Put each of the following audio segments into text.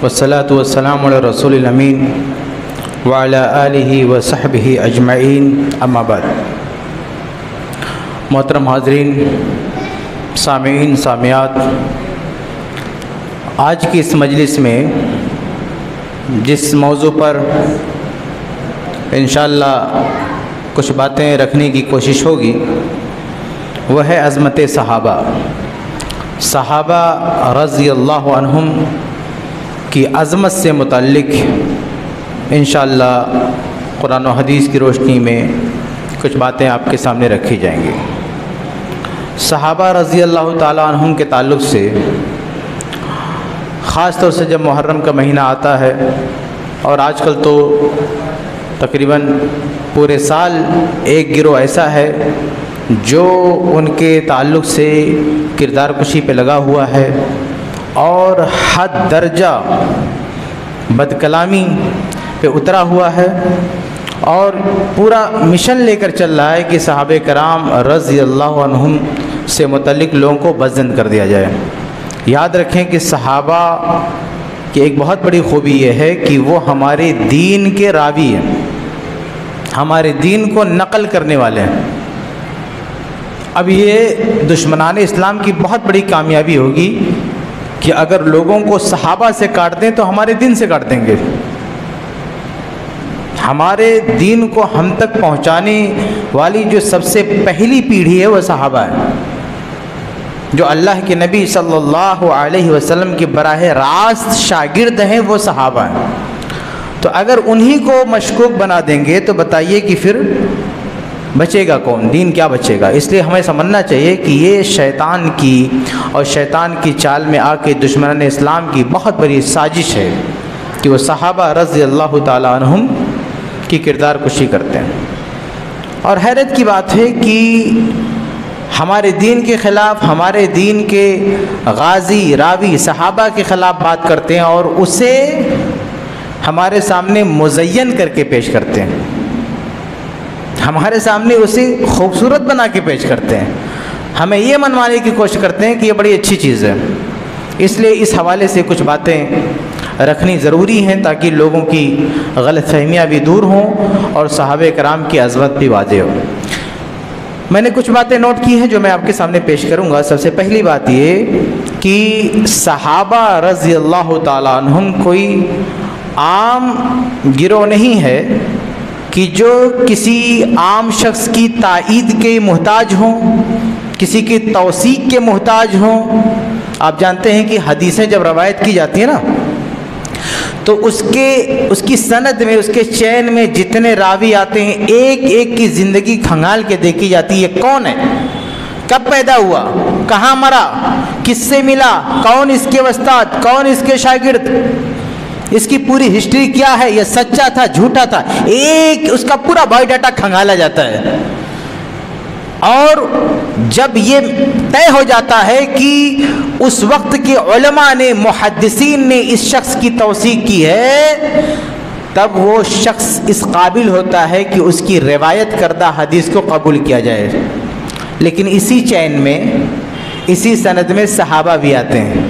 والصلاة والسلام علی رسول الامین وعلی آلہ وصحبہ اجمعین اما بعد۔ محترم حاضرین، سامعین سامعات، آج کی اس مجلس میں جس موضوع پر انشاءاللہ کچھ باتیں رکھنے کی کوشش ہوگی وہ ہے عظمت صحابہ۔ صحابہ رضی اللہ عنہم کی عظمت سے متعلق انشاءاللہ قرآن و حدیث کی روشنی میں کچھ باتیں آپ کے سامنے رکھی جائیں گی۔ صحابہ رضی اللہ تعالیٰ عنہم کے تعلق سے خاص طور سے جب محرم کا مہینہ آتا ہے، اور آج کل تو تقریباً پورے سال ایک گروہ ایسا ہے جو ان کے تعلق سے کردار کشی پہ لگا ہوا ہے اور حد درجہ بد کلامی پہ اترا ہوا ہے، اور پورا مشن لے کر چل رہا ہے کہ صحابہ کرام رضی اللہ عنہم سے متعلق لوگوں کو بدزن کر دیا جائے۔ یاد رکھیں کہ صحابہ کی ایک بہت بڑی خوبی یہ ہے کہ وہ ہمارے دین کے راوی ہیں، ہمارے دین کو نقل کرنے والے ہیں۔ اب یہ دشمنان اسلام کی بہت بڑی کامیابی ہوگی کہ اگر لوگوں کو صحابہ سے کاٹ دیں تو ہمارے دین سے کاٹ دیں گے۔ ہمارے دین کو ہم تک پہنچانے والی جو سب سے پہلی پیڑھی ہے وہ صحابہ ہے، جو اللہ کے نبی صلی اللہ علیہ وسلم کے براہ راست شاگرد ہیں، وہ صحابہ ہیں۔ تو اگر انہی کو مشکوک بنا دیں گے تو بتائیے کہ پھر بچے گا کون؟ دین کیا بچے گا؟ اس لیے ہمیں سمجھنا چاہیے کہ یہ شیطان کی اور شیطان کی چال میں آ کے دشمنان اسلام کی بہت بڑی سازش ہے کہ وہ صحابہ رضی اللہ تعالیٰ عنہم کی کردار کشی کرتے ہیں۔ اور حیرت کی بات ہے کہ ہمارے دین کے خلاف، ہمارے دین کے غازی راوی صحابہ کے خلاف بات کرتے ہیں اور اسے ہمارے سامنے مزین کر کے پیش کرتے ہیں، ہمارے سامنے اسے خوبصورت بنا کے پیش کرتے ہیں، ہمیں یہ منوانے کی کوشش کرتے ہیں کہ یہ بڑی اچھی چیز ہے۔ اس لیے اس حوالے سے کچھ باتیں رکھنی ضروری ہیں تاکہ لوگوں کی غلط فہمیاں بھی دور ہوں اور صحابہ کرام کی عظمت بھی واضح ہو۔ میں نے کچھ باتیں نوٹ کی ہیں جو میں آپ کے سامنے پیش کروں گا۔ سب سے پہلی بات یہ کہ صحابہ رضی اللہ تعالیٰ عنہم کوئی عام گروہ نہیں ہے کہ جو کسی عام شخص کی تائید کے محتاج ہوں، کسی کی توثیق کے محتاج ہوں۔ آپ جانتے ہیں کہ حدیثیں جب روایت کی جاتی ہیں نا تو اس کی سند میں، اس کے چین میں جتنے راوی آتے ہیں ایک ایک کی زندگی کھنگال کے دیکھی جاتی ہے۔ یہ کون ہے؟ کب پیدا ہوا؟ کہاں مرا؟ کس سے ملا؟ کون اس کے استاد؟ کون اس کے شاگرد؟ اس کی پوری ہسٹری کیا ہے؟ یہ سچا تھا جھوٹا تھا؟ ایک اس کا پورا بایو ڈاٹا کھنگالا جاتا ہے۔ اور جب یہ طے ہو جاتا ہے کہ اس وقت کے علماء نے، محدثین نے اس شخص کی توثیق کی ہے، تب وہ شخص اس قابل ہوتا ہے کہ اس کی روایت کردہ حدیث کو قبول کیا جائے۔ لیکن اسی چین میں، اسی سند میں صحابہ بھی آتے ہیں۔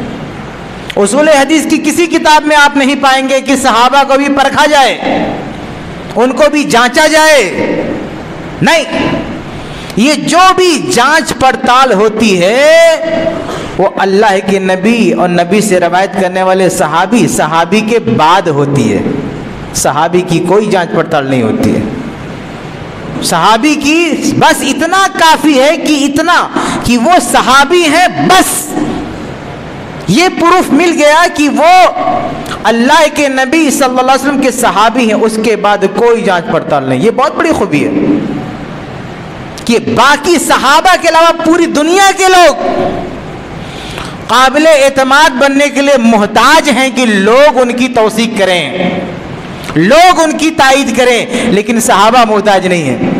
اصول حدیث کی کسی کتاب میں آپ نہیں پائیں گے کہ صحابہ کو بھی پرکھا جائے، ان کو بھی جانچا جائے۔ نہیں، یہ جو بھی جانچ پڑتال ہوتی ہے وہ اللہ کے نبی اور نبی سے روایت کرنے والے صحابی کے بعد ہوتی ہے۔ صحابی کی کوئی جانچ پڑتال نہیں ہوتی ہے۔ صحابی کی بس اتنا کافی ہے کہ وہ صحابی ہیں، بس یہ پروف مل گیا کہ وہ اللہ کے نبی صلی اللہ علیہ وسلم کے صحابی ہیں، اس کے بعد کوئی جانچ پڑتال نہیں۔ یہ بہت بڑی خوبی ہے کہ باقی صحابہ کے علاوہ پوری دنیا کے لوگ قابل اعتماد بننے کے لیے محتاج ہیں کہ لوگ ان کی توثیق کریں، لوگ ان کی تائید کریں، لیکن صحابہ محتاج نہیں ہیں۔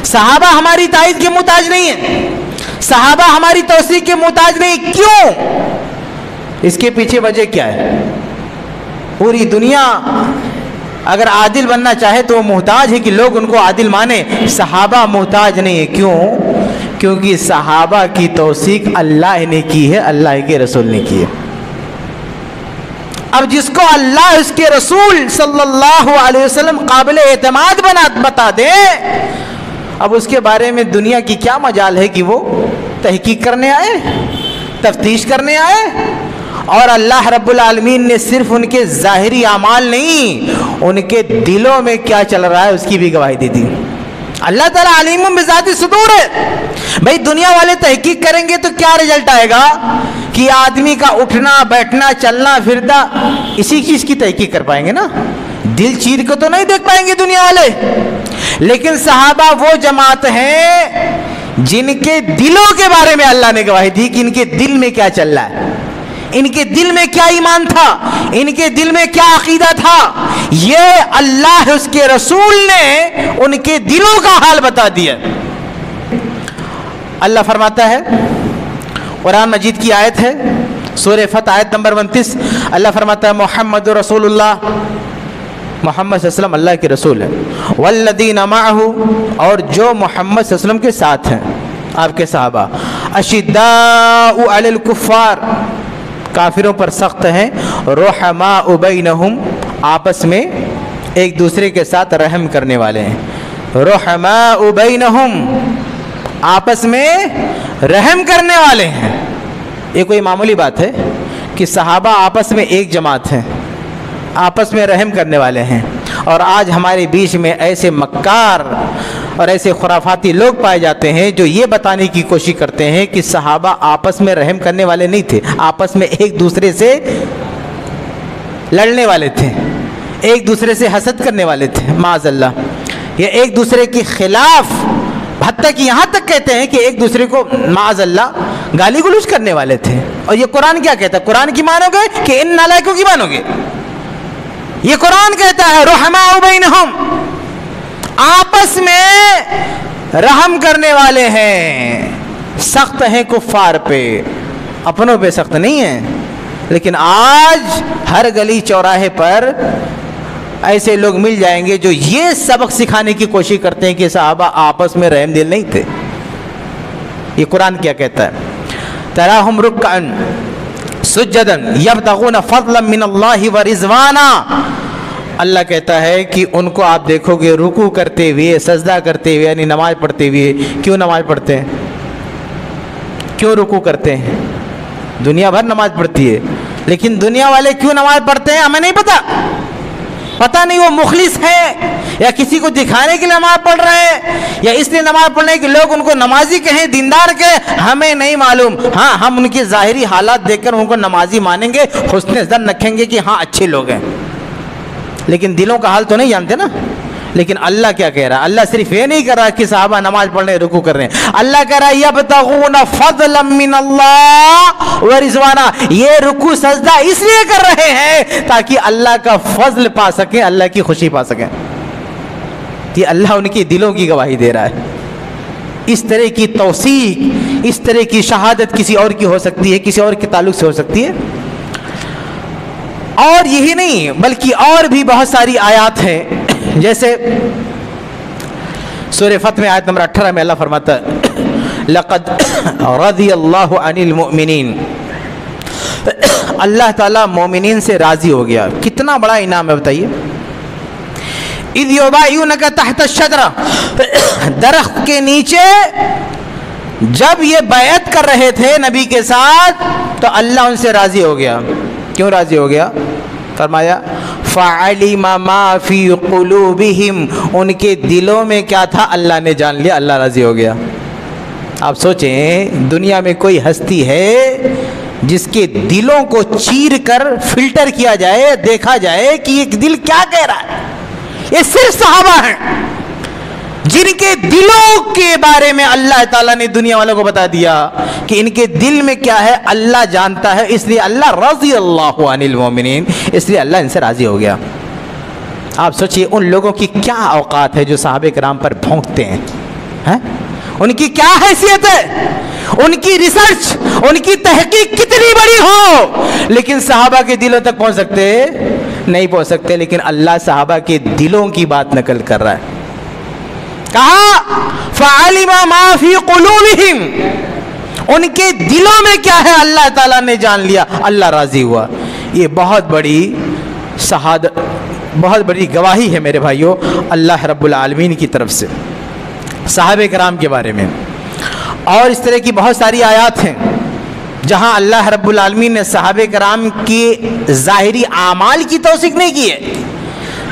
صحابہ ہماری تائید کے محتاج نہیں ہیں، صحابہ ہماری توثیق کے محتاج نہیں۔ کیوں؟ اس کے پیچھے وجہ کیا ہے؟ پوری دنیا اگر عادل بننا چاہے تو وہ محتاج ہے کہ لوگ ان کو عادل مانیں، صحابہ محتاج نہیں ہے۔ کیوں؟ کیونکہ صحابہ کی توثیق اللہ نے کی ہے، اللہ کے رسول نے کی ہے۔ اب جس کو اللہ اس کے رسول صلی اللہ علیہ وسلم قابل اعتماد بتا دے، اب اس کے بارے میں دنیا کی کیا مجال ہے کہ وہ تحقیق کرنے آئے، تفتیش کرنے آئے؟ اور اللہ رب العالمین نے صرف ان کے ظاہری اعمال نہیں، ان کے دلوں میں کیا چل رہا ہے اس کی بھی گواہی دی تھی۔ اللہ تعالیٰ علیم بذات صدور ہے۔ بھائی دنیا والے تحقیق کریں گے تو کیا رزلٹ آئے گا کہ آدمی کا اٹھنا بیٹھنا چلنا پھرنا اسی چیز کی تحقیق کر پائیں گے نا، دل چیر کو تو نہیں دیکھ پائیں گے دنیا والے۔ لیکن صحابہ وہ جماعت ہیں جن کے دلوں کے بارے میں اللہ نے گواہی دی کہ ان کے دل میں کیا چل رہا ہے، ان کے دل میں کیا ایمان تھا، ان کے دل میں کیا عقیدہ تھا، یہ اللہ اس کے رسول نے ان کے دلوں کا حال بتا دیا۔ اللہ فرماتا ہے، قرآن مجید کی آیت ہے سورہ فتح آیت نمبر 29، اللہ فرماتا ہے محمد رسول اللہ، محمد صلی اللہ علیہ وسلم اللہ کے رسول ہے، والذین معہ، اور جو محمد صلی اللہ علیہ وسلم کے ساتھ ہیں آپ کے صحابہ، اشداء علی الکفار، کافروں پر سخت ہیں، رحماء بینہم، آپس میں ایک دوسرے کے ساتھ رحم کرنے والے ہیں، رحماء بینہم، آپس میں رحم کرنے والے ہیں۔ یہ کوئی معمولی بات ہے کہ صحابہ آپس میں ایک جماعت ہیں، آپس میں رحم کرنے والے ہیں، اور آج ہمارے بیچ میں ایسے مکار اور ایسے خرافاتی لوگ پائے جاتے ہیں جو یہ بتانے کی کوشش کرتے ہیں کہ صحابہ آپس میں رحم کرنے والے نہیں تھے، آپس میں ایک دوسرے سے لڑنے والے تھے، ایک دوسرے سے حسد کرنے والے تھے، معاذ اللہ، یہ ایک دوسرے کے خلاف، حتیٰ کہ یہاں تک کہتے ہیں کہ ایک دوسرے کو معاذ اللہ گالی گلوچ کرنے والے تھے۔ اور یہ قرآن کیا کہتا ہے؟ قرآن کی مانو گے کہ ان نالائکوں کی مانو گے؟ یہ قرآن کہتا ہے رحماء بینہم، آپس میں رحم کرنے والے ہیں، سخت ہیں کفار پہ، اپنوں پہ سخت نہیں ہیں۔ لیکن آج ہر گلی چوراہے پر ایسے لوگ مل جائیں گے جو یہ سبق سکھانے کی کوشش کرتے ہیں کہ صحابہ آپس میں رحم دل نہیں تھے۔ یہ قرآن کیا کہتا ہے؟ تراہم رکعا سجدا یبتغون فضلا من اللہ ورضوانا، اللہ کہتا ہے کہ ان کو آپ دیکھو گے رکوع کرتے ہوئے، سجدہ کرتے ہوئے، یعنی نماز پڑھتے ہوئے۔ کیوں نماز پڑھتے ہیں؟ کیوں رکوع کرتے ہیں؟ دنیا بھر نماز پڑھتی ہے، لیکن دنیا والے کیوں نماز پڑھتے ہیں ہمیں نہیں پتا، پتہ نہیں وہ مخلص ہے یا کسی کو دکھانے کے لیے نماز پڑھ رہے ہیں، یا اس لیے نماز پڑھنے کے لوگ ان کو نمازی کہیں، دیندار کہیں، ہمیں نہیں معلوم۔ ہاں ہم ان کی ظاہری حالات دیکھ کر ان کو نمازی مانیں گے، حسن ظن رکھیں گے کہ ہاں اچھے لوگ ہیں، لیکن دلوں کا حال تو نہیں جانتے نا۔ لیکن اللہ کیا کہہ رہا ہے؟ اللہ صرف یہ نہیں کر رہا کہ صحابہ نماز پڑھ رہے رکوع کر رہے ہیں، اللہ کہہ رہا ہے یبتغون فضلا من اللہ ورضوانا، یہ رکوع سجدہ اس لیے کر رہے ہیں تاکہ اللہ کا فضل پا سکیں، اللہ کی خوشی پا سکیں۔ یہ اللہ ان کی دلوں کی گواہی دے رہا ہے۔ اس طرح کی توثیق، اس طرح کی شہادت کسی اور کی ہو سکتی ہے، کسی اور کے تعلق سے ہو سکتی ہے۔ اور یہی نہیں بلکہ اور بھی بہت ساری آیات ہیں، جیسے سورہ فتح میں آیت نمبر 18 میں اللہ فرماتا ہے لقد رضی اللہ عن المؤمنین، اللہ تعالیٰ مومنین سے راضی ہو گیا۔ کتنا بڑا انعام ہے بتائیے۔ اذ یبایعونک تحت الشجرہ، درخت کے نیچے جب یہ بیعت کر رہے تھے نبی کے ساتھ تو اللہ ان سے راضی ہو گیا۔ کیوں راضی ہو گیا؟ فرمایا فعلم ما فی قلوبہم، ان کے دلوں میں کیا تھا اللہ نے جان لیا، اللہ راضی ہو گیا۔ آپ سوچیں دنیا میں کوئی ہستی ہے جس کے دلوں کو چیر کر فلٹر کیا جائے، دیکھا جائے کہ یہ دل کیا کہہ رہا ہے؟ یہ صرف صحابہ ہیں جن کے دلوں کے بارے میں اللہ تعالیٰ نے دنیا والوں کو بتا دیا کہ ان کے دل میں کیا ہے اللہ جانتا ہے، اس لیے اللہ رضی اللہ عن المؤمنین، اس لیے اللہ ان سے راضی ہو گیا۔ آپ سوچئے ان لوگوں کی کیا اوقات ہے جو صحابہ کرام پر بھونکتے ہیں، ان کی کیا حیثیت ہے، ان کی ریسرچ، ان کی تحقیق کتنی بڑی ہو، لیکن صحابہ کے دلوں تک پہنچ سکتے نہیں پہنچ سکتے۔ لیکن اللہ صحابہ کے دلوں کی بات نقل کر رہا ہے۔ کہا فعلم ما فی قلوبہم، ان کے دلوں میں کیا ہے اللہ تعالیٰ نے جان لیا، اللہ راضی ہوا۔ یہ بہت بڑی شہادت، بہت بڑی گواہی ہے میرے بھائیوں اللہ رب العالمین کی طرف سے صحابہ کرام کے بارے میں۔ اور اس طرح کی بہت ساری آیات ہیں جہاں اللہ رب العالمین نے صحابہ کرام کی ظاہری اعمال کی توثیق نہیں کی ہے،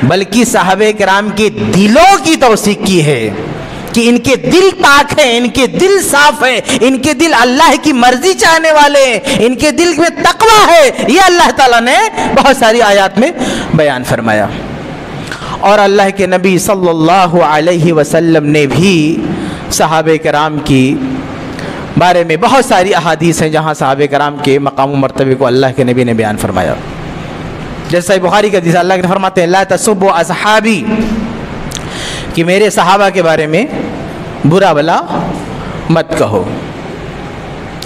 بلکہ صحابہ کرام کے دلوں کی توثیق کی ہے کہ ان کے دل پاک ہیں، ان کے دل صاف ہے، ان کے دل اللہ کی مرضی چاہنے والے ہیں، ان کے دل میں تقوی ہے۔ یہ اللہ تعالیٰ نے بہت ساری آیات میں بیان فرمایا۔ اور اللہ کے نبی صلی اللہ علیہ وسلم نے بھی صحابہ کرام کی بارے میں بہت ساری احادیث ہیں جہاں صحابہ کرام کے مقام و مرتبے کو اللہ کے نبی نے بیان فرمایا۔ جیسا بخاری کا حدیث اللہ کے فرماتے ہیں لا تسبوا اصحابی، کہ میرے صحابہ کے بارے میں برا بلا مت کہو۔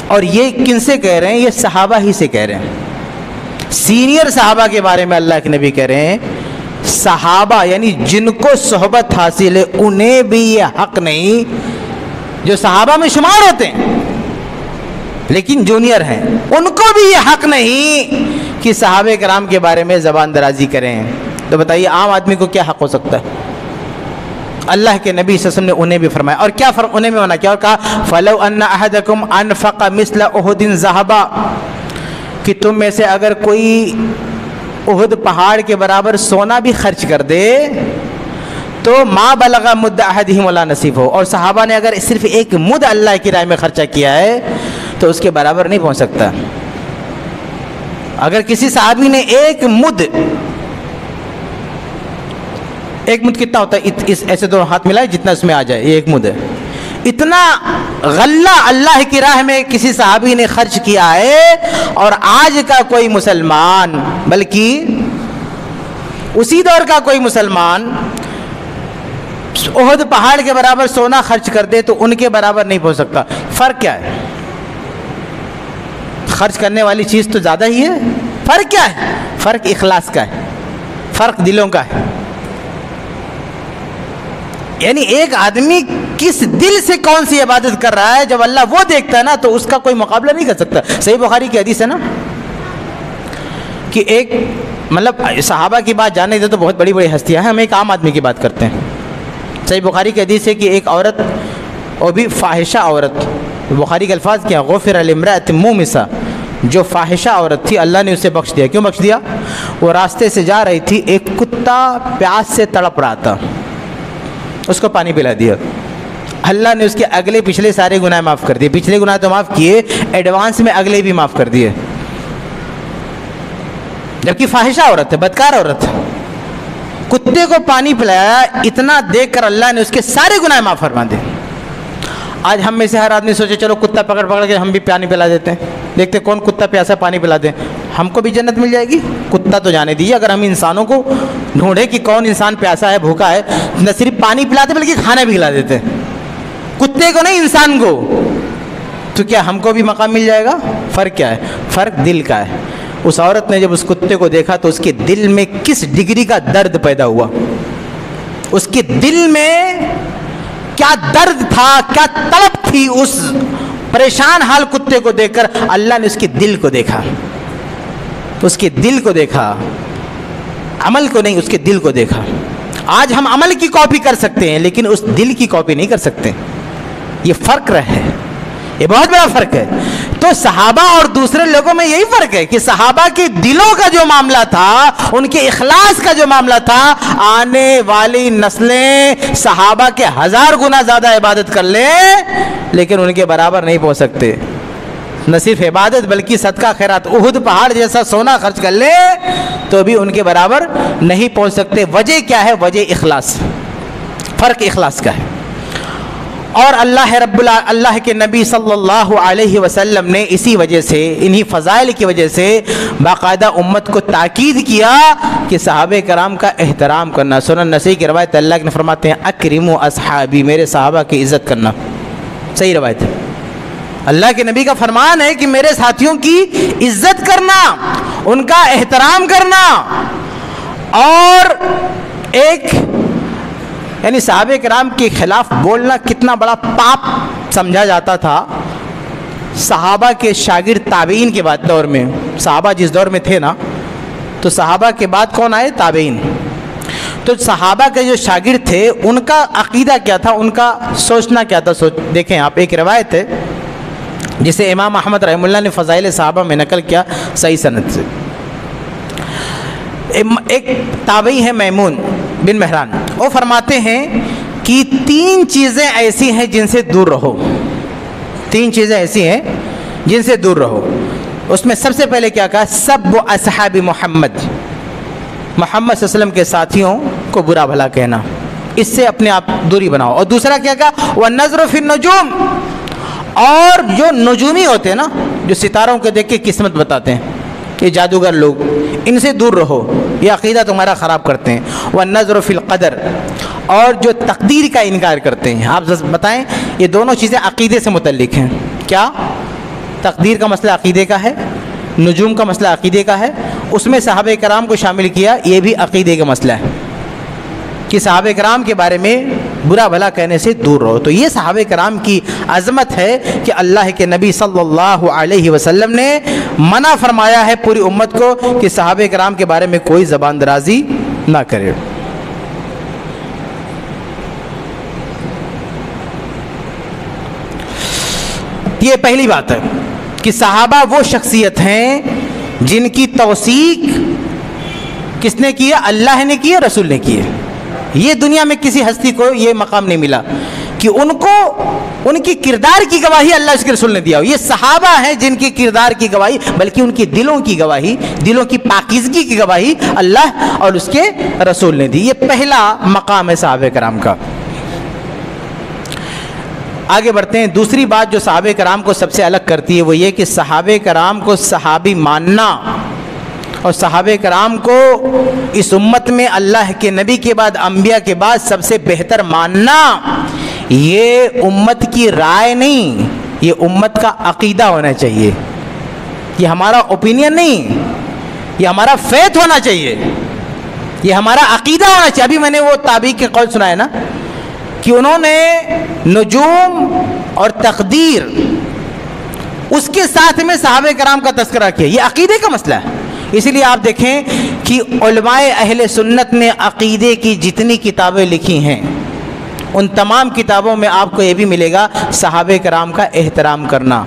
اور یہ کن سے کہہ رہے ہیں؟ یہ صحابہ ہی سے کہہ رہے ہیں، سینئر صحابہ کے بارے میں اللہ کے نبی کہہ رہے ہیں صحابہ یعنی جن کو صحبت حاصل ہے انہیں بھی یہ حق نہیں، جو صحابہ میں شمار ہوتے ہیں لیکن جونیئر ہیں، ان کو بھی یہ حق نہیں کہ صحابہ کرام کے بارے میں زبان درازی کریں۔ تو بتائیے عام آدمی کو کیا حق ہو سکتا ہے؟ اللہ کے نبی صلی اللہ علیہ وسلم نے انہیں بھی فرمایا، اور کیا انہیں بھی منع کیا اور کہا فَلَوْ أَنَّ أَحَدَكُمْ أَنفَقَ مِثْلَ أُحُدٍ ذَهَبًا، کہ تم میں سے اگر کوئی احد پہاڑ کے برابر سونا بھی خرچ کر دے تو ما بلغ مد احدہم ولا نصیب ہو، اور صحابہ نے اگر صرف ایک مد اللہ کی راہ میں خرچہ کیا ہے تو اس کے برابر نہیں پہنچ سکتا۔ اگر کسی صحابی نے ایک مد کتنا ہوتا ہے؟ ایسے دو ہاتھ ملائے جتنا اس میں آ جائے، یہ ایک مد ہے۔ اتنا غلہ اللہ کی راہ میں کسی صحابی نے خرچ کیا ہے، اور آج کا کوئی مسلمان بلکہ اسی دور کا کوئی مسلمان احد پہاڑ کے برابر سونا خرچ کر دے تو ان کے برابر نہیں پہنچ سکتا۔ فرق کیا ہے؟ خرچ کرنے والی چیز تو زیادہ ہی ہے، فرق کیا ہے؟ فرق اخلاص کا ہے، فرق دلوں کا ہے۔ یعنی ایک آدمی کس دل سے کون سی عبادت کر رہا ہے، جب اللہ وہ دیکھتا ہے نا تو اس کا کوئی مقابلہ نہیں کر سکتا۔ صحیح بخاری کی حدیث ہے نا کہ ایک مطلب صحابہ کی بات جانے دے تو بہت بڑی بڑی ہستیاں ہیں، ہم ایک عام آدمی کی بات کرتے ہیں۔ صحیح بخاری کی حدیث ہے کہ ایک عورت، وہ بھی فاحشہ عورت، بخاری کے الفاظ کیا غفر لامرأۃ مومسہ، جو فاحشہ عورت تھی اللہ نے اسے بخش دیا۔ کیوں بخش دیا؟ وہ راستے سے جا رہی تھی، ایک کتا پیاس سے تڑپ رہا تھا، اس کو پانی پلا دیا، اللہ نے اس کے اگلے پچھلے سارے گناہ معاف کر دیے۔ پچھلے گناہ تو معاف کیے، ایڈوانس میں اگلے بھی معاف کر دیے، جبکہ فاحشہ عورت ہے، بدکار عورت ہے، کتے کو پانی پلایا، اتنا دیکھ کر اللہ نے اس کے سارے گناہ معاف فرما دیے۔ آج ہم میں سے ہر آدمی سوچے چلو کتا پکڑ کے ہم بھی پانی پلا دیتے ہیں، دیکھتے کون کتا پیاسا پانی پلا دیں، ہم کو بھی جنت مل جائے گی۔ کتا تو جانے دیجیے، اگر ہم انسانوں کو ڈھونڈے کہ کون انسان پیاسا ہے بھوکا ہے، نہ صرف پانی پلاتے بلکہ کھانا بھی کھلا دیتے، کتے کو نہیں انسان کو، تو کیا ہم کو بھی مقام مل جائے گا؟ فرق کیا ہے؟ فرق دل کا ہے۔ اس عورت نے جب اس کتے کو دیکھا تو اس کے دل میں کس ڈگری کا درد پیدا ہوا، اس کے دل میں کیا درد تھا، کیا طلب تھی اس پریشان حال کتے کو دیکھ کر۔ اللہ نے اس کے دل کو دیکھا، اس کے دل کو دیکھا، عمل کو نہیں، اس کے دل کو دیکھا۔ آج ہم عمل کی کاپی کر سکتے ہیں لیکن اس دل کی کاپی نہیں کر سکتے، یہ فرق ہے، یہ بہت بڑا فرق ہے۔ تو صحابہ اور دوسرے لوگوں میں یہی فرق ہے کہ صحابہ کے دلوں کا جو معاملہ تھا، ان کے اخلاص کا جو معاملہ تھا، آنے والی نسلیں صحابہ کے 1000 گنا زیادہ عبادت کر لیں لیکن ان کے برابر نہیں پہنچ سکتے۔ نہ صرف عبادت بلکہ صدقہ خیرات، احد پہاڑ جیسا سونا خرچ کر لیں تو بھی ان کے برابر نہیں پہنچ سکتے۔ وجہ کیا ہے؟ وجہ اخلاص، فرق اخلاص کا ہے۔ اور اللہ کے نبی صلی اللہ علیہ وسلم نے اسی وجہ سے، انہی فضائل کی وجہ سے باقاعدہ امت کو تاکید کیا کہ صحابہ کرام کا احترام کرنا۔ سنن نسائی کی روایت اللہ نے فرماتے ہیں اکرموا اصحابی، میرے صحابہ کی عزت کرنا، صحیح روایت ہے۔ اللہ کے نبی کا فرمان ہے کہ میرے ساتھیوں کی عزت کرنا، ان کا احترام کرنا۔ اور ایک یعنی صحابہ کرام کے خلاف بولنا کتنا بڑا پاپ سمجھا جاتا تھا۔ صحابہ کے شاگرد تابعین کے بعد دور میں، صحابہ جس دور میں تھے نا، تو صحابہ کے بعد کون آئے؟ تابعین. تو صحابہ کے جو شاگرد تھے ان کا عقیدہ کیا تھا، ان کا سوچنا کیا تھا؟ دیکھیں آپ، ایک روایت ہے جسے امام احمد رحمہ اللہ نے فضائل صحابہ میں نقل کیا صحیح سند سے. ایک تابعی ہے میمون بن مہران، وہ فرماتے ہیں کہ 3 چیزیں ایسی ہیں جن سے دور رہو. 3 چیزیں ایسی ہیں جن سے دور رہو. اس میں سب سے پہلے کیا کہا؟ سب اصحاب محمد، محمد صلی اللہ علیہ وسلم کے ساتھیوں کو برا بھلا کہنا، اس سے اپنے آپ دوری بناؤ. اور دوسرا کیا کہا؟ وَالنَّظْرُ فِي النُّجُومِ، اور جو نجومی ہوتے ہیں نا، جو ستاروں کو دیکھ کے قسمت بتاتے ہیں، یہ جادوگر لوگ، ان سے دور رہو، یہ عقیدہ تمہارا خراب کرتے ہیں. وَالنَّظْرُ فِي الْقَدَرِ، اور جو تقدیر کا انکار کرتے ہیں. آپ بتائیں یہ دونوں چیزیں عقیدے سے متعلق ہیں. کیا تقدیر کا مسئلہ عقیدے کا ہے، نجوم کا مسئلہ عقیدے کا ہے. اس میں صحابہ کرام کو شامل کیا، یہ بھی عقیدے کا مسئلہ ہے کہ صحابہ کرام کے بارے میں برا بھلا کہنے سے دور رہو. تو یہ صحابہ کرام کی عظمت ہے کہ اللہ کے نبی صلی اللہ علیہ وسلم نے منع فرمایا ہے پوری امت کو کہ صحابہ کرام کے بارے میں کوئی زبان درازی نہ کرے. یہ پہلی بات ہے کہ صحابہ وہ شخصیت ہیں جن کی توثیق کس نے کی ہے؟ اللہ نے کی ہے، رسول نے کی ہے. یہ دنیا میں کسی ہستی کو یہ مقام نہیں ملا کہ ان کو ان کی کردار کی گواہی اللہ اس کے رسول نے دیا ہو. یہ صحابہ ہیں جن کی کردار کی گواہی، بلکہ ان کی دلوں کی گواہی، دلوں کی پاکیزگی کی گواہی اللہ اور اس کے رسول نے دی. یہ پہلا مقام ہے صحابہ کرام کا. آگے بڑھتے ہیں. دوسری بات جو صحابہ کرام کو سب سے الگ کرتی ہے وہ یہ کہ صحابہ کرام کو صحابی ماننا اور صحابہ کرام کو اس امت میں اللہ کے نبی کے بعد، انبیاء کے بعد سب سے بہتر ماننا، یہ امت کی رائے نہیں، یہ امت کا عقیدہ ہونا چاہیے. یہ ہمارا اوپینین نہیں، یہ ہمارا فیتھ ہونا چاہیے، یہ ہمارا عقیدہ ہونا چاہیے. ابھی میں نے وہ تابعی کے قول سنا ہے نا کہ انہوں نے نجوم اور تقدیر اس کے ساتھ میں صحابہ کرام کا تذکرہ کیا. یہ عقیدے کا مسئلہ ہے. اسی لیے آپ دیکھیں کہ علماء اہل سنت نے عقیدے کی جتنی کتابیں لکھی ہیں ان تمام کتابوں میں آپ کو یہ بھی ملے گا صحابہ کرام کا احترام کرنا.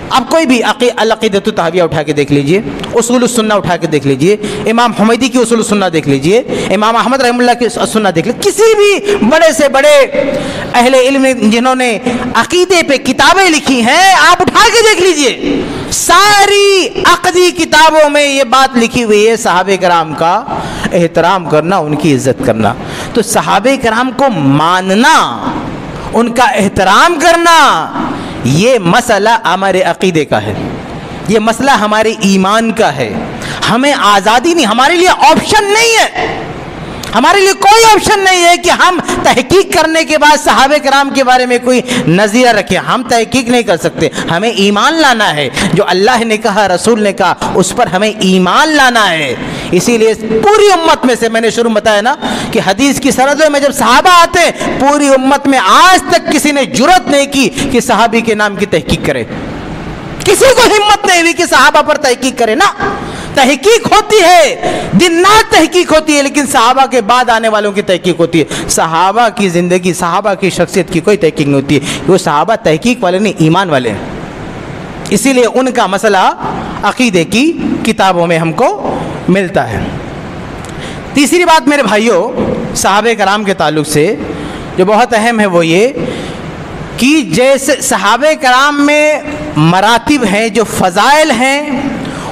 آپ کوئی بھی العقیدۃ الطحاویہ اٹھا کے دیکھ لیجئے، اصول السنہ اٹھا کے دیکھ لیجئے، امام حمیدی کی اصول السنہ دیکھ لیجئے، امام احمد رحمہ اللہ کی سنہ دیکھ لیجئے، کسی بھی بڑے سے بڑے اہل علم جنہوں نے عقیدے پہ کتابیں لکھی ہیں آپ اٹھا کے دیکھ لیجئے، ساری عقدی کتابوں میں یہ بات لکھی ہوئی ہے صحابہ کرام کا احترام کرنا، ان کی عزت کرنا. تو صحابہ کرام کو ماننا، ان کا احترام کرنا، یہ مسئلہ ہمارے عقیدے کا ہے، یہ مسئلہ ہمارے ایمان کا ہے. ہمیں آزادی نہیں، ہمارے لیے آپشن نہیں ہے، ہمارے لیے کوئی آپشن نہیں ہے کہ ہم تحقیق کرنے کے بعد صحابہ کرام کے بارے میں کوئی نظریہ رکھیں. ہم تحقیق نہیں کر سکتے، ہمیں ایمان لانا ہے. جو اللہ نے کہا، رسول نے کہا، اس پر ہمیں ایمان لانا ہے. اسی لیے پوری امت میں سے میں نے شروع میں بتایا نا کہ حدیث کی سندوں میں جب صحابہ آتے ہیں، پوری امت میں آج تک کسی نے جرأت نہیں کی کہ صحابی کے نام کی تحقیق کرے. کسی کو ہمت نہیں ہوئی کہ صحابہ پر تحقیق کرے. نا، تحقیق ہوتی ہے، دن رات تحقیق ہوتی ہے، لیکن صحابہ کے بعد آنے والوں کی تحقیق ہوتی ہے. صحابہ کی زندگی، صحابہ کی شخصیت کی کوئی تحقیق نہیں ہوتی ہے. وہ صحابہ تحقیق والے نہیں، ایمان والے ہیں. اسی لیے ان کا مسئلہ عقیدے کی کتابوں میں ہم کو ملتا ہے. تیسری بات میرے بھائیوں صحابہ کرام کے تعلق سے جو بہت اہم ہے وہ یہ کہ جیسے صحابہ کرام میں مراتب ہیں، جو فضائل ہیں،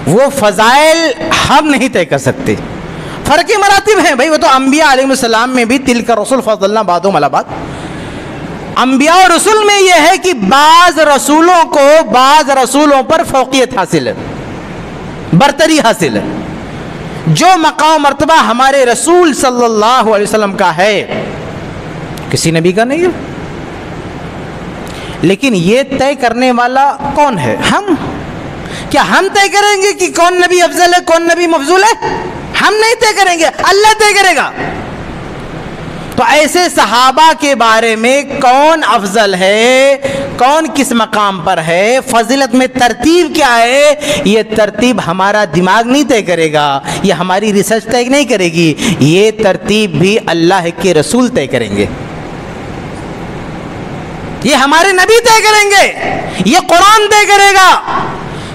وہ فضائل ہم نہیں طے کر سکتے. فرقی مراتب ہیں بھائی، وہ تو انبیاء علیہ السلام میں بھی تلک رسول فضلنا بعضهم علی بعض. انبیاء اور رسول میں یہ ہے کہ بعض رسولوں کو بعض رسولوں پر فوقیت حاصل ہے، برتری حاصل ہے. جو مقام مرتبہ ہمارے رسول صلی اللہ علیہ وسلم کا ہے کسی نبی کا نہیں ہے. لیکن یہ طے کرنے والا کون ہے؟ ہم. کیا ہم طے کریں گے کہ کون نبی افضل ہے، کون نبی مفضول ہے؟ ہم نہیں طے کریں گے، اللہ طے کرے گا. تو ایسے صحابہ کے بارے میں کون افضل ہے، کون کس مقام پر ہے، فضیلت میں ترتیب کیا ہے، یہ ترتیب ہمارا دماغ نہیں طے کرے گا، یہ ہماری ریسرچ طے نہیں کرے گی، یہ ترتیب بھی اللہ کے رسول طے کریں گے، یہ ہمارے نبی طے کریں گے، یہ قرآن طے کرے گا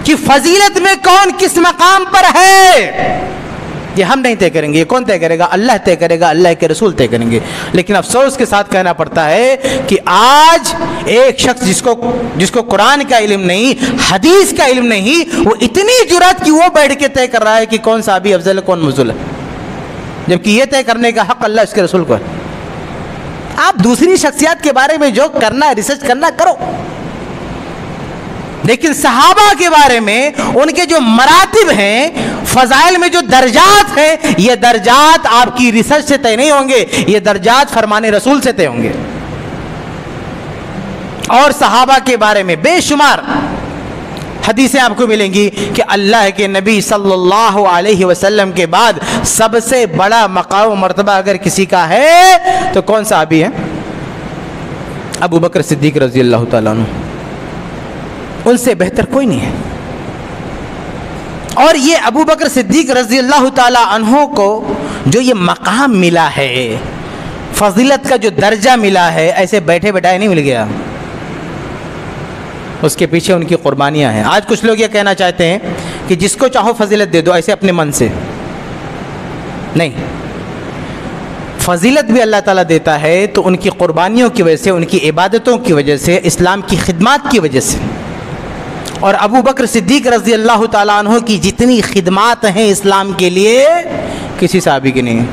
کہ فضیلت میں کون کس مقام پر ہے۔ یہ ہم نہیں طے کریں گے، یہ کون طے کرے گا؟ اللہ طے کرے گا، اللہ کے رسول طے کریں گے۔ لیکن افسوس کے ساتھ کہنا پڑتا ہے کہ آج ایک شخص جس کو قرآن کا علم نہیں، حدیث کا علم نہیں، وہ اتنی جرأت کہ وہ بیٹھ کے طے کر رہا ہے کہ کون صحابی افضل ہے، کون مفضل ہے، جبکہ یہ طے کرنے کا حق اللہ اس کے رسول کو ہے۔ آپ دوسری شخصیات کے بارے میں جو کرنا ہے، ریسرچ کرنا کرو، لیکن صحابہ کے بارے میں ان کے جو مراتب ہیں، فضائل میں جو درجات ہیں، یہ درجات آپ کی ریسرچ سے طے نہیں ہوں گے، یہ درجات فرمان رسول سے طے ہوں گے۔ اور صحابہ کے بارے میں بے شمار حدیثیں آپ کو ملیں گی کہ اللہ کے نبی صلی اللہ علیہ وسلم کے بعد سب سے بڑا مقام و مرتبہ اگر کسی کا ہے تو کون صحابی ہے؟ ابو بکر صدیق رضی اللہ تعالیٰ عنہ، ان سے بہتر کوئی نہیں ہے۔ اور یہ ابو بکر صدیق رضی اللہ تعالی عنہ کو جو یہ مقام ملا ہے، فضیلت کا جو درجہ ملا ہے، ایسے بیٹھے بیٹھائے نہیں مل گیا، اس کے پیچھے ان کی قربانیاں ہیں۔ آج کچھ لوگ یہ کہنا چاہتے ہیں کہ جس کو چاہو فضیلت دے دو، ایسے اپنے من سے نہیں، فضیلت بھی اللہ تعالیٰ دیتا ہے تو ان کی قربانیوں کی وجہ سے، ان کی عبادتوں کی وجہ سے، اسلام کی خدمات کی وجہ سے۔ اور ابو بکر صدیق رضی اللہ تعالیٰ عنہ کی جتنی خدمات ہیں اسلام کے لیے، کسی صحابی کی نہیں۔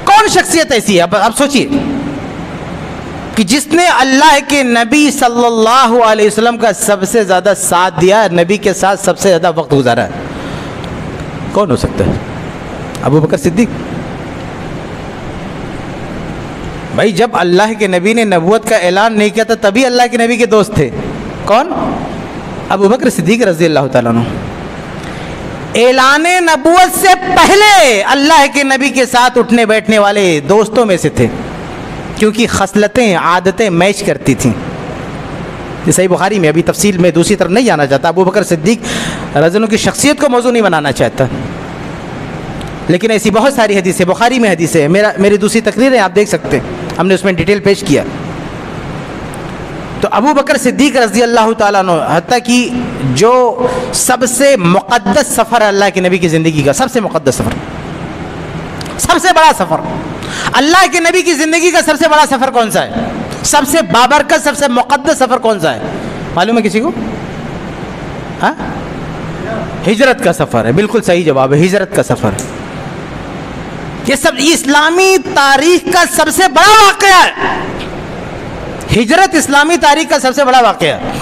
کون شخصیت ایسی ہے؟ اب سوچئے کہ جس نے اللہ کے نبی صلی اللہ علیہ وسلم کا سب سے زیادہ ساتھ دیا، نبی کے ساتھ سب سے زیادہ وقت گزارا ہے، کون ہو سکتا ہے؟ ابو بکر صدیق۔ بھائی جب اللہ کے نبی نے نبوت کا اعلان نہیں کیا تھا تبھی اللہ کے نبی کے دوست تھے، کون؟ ابو بکر صدیق رضی اللہ تعالیٰ عنہ۔ اعلان نبوت سے پہلے اللہ کے نبی کے ساتھ اٹھنے بیٹھنے والے دوستوں میں سے تھے، کیونکہ خصلتیں، عادتیں میچ کرتی تھیں۔ یہ صحیح بخاری میں، ابھی تفصیل میں دوسری طرف نہیں جانا چاہتا، ابو بکر صدیق رضی اللہ عنہ کی شخصیت کو موضوع نہیں بنانا چاہتا، لیکن ایسی بہت ساری حدیثیں بخاری میں حدیثیں ہیں، میری دوسری تقریر ہے، آپ دیکھ سکتے ہیں، ہم نے اس میں ڈیٹیل پیش کیا۔ تو ابو بکر صدیق رضی اللہ تعالیٰ عنہ، حتیٰ کہ جو سب سے مقدس سفر ہے اللہ کے نبی کی زندگی کا، سب سے مقدس سفر، سب سے بڑا سفر، اللہ کے نبی کی زندگی کا سب سے بڑا سفر کون سا ہے؟ سب سے بابرکت، سب سے مقدس سفر کون سا ہے؟ معلوم ہے کسی کو؟ ہاں؟ ہجرت کا سفر ہے، بالکل صحیح جواب ہے، ہجرت کا سفر۔ یہ سب اسلامی تاریخ کا سب سے بڑا واقعہ ہے، ہجرت اسلامی تاریخ کا سب سے بڑا واقعہ ہے۔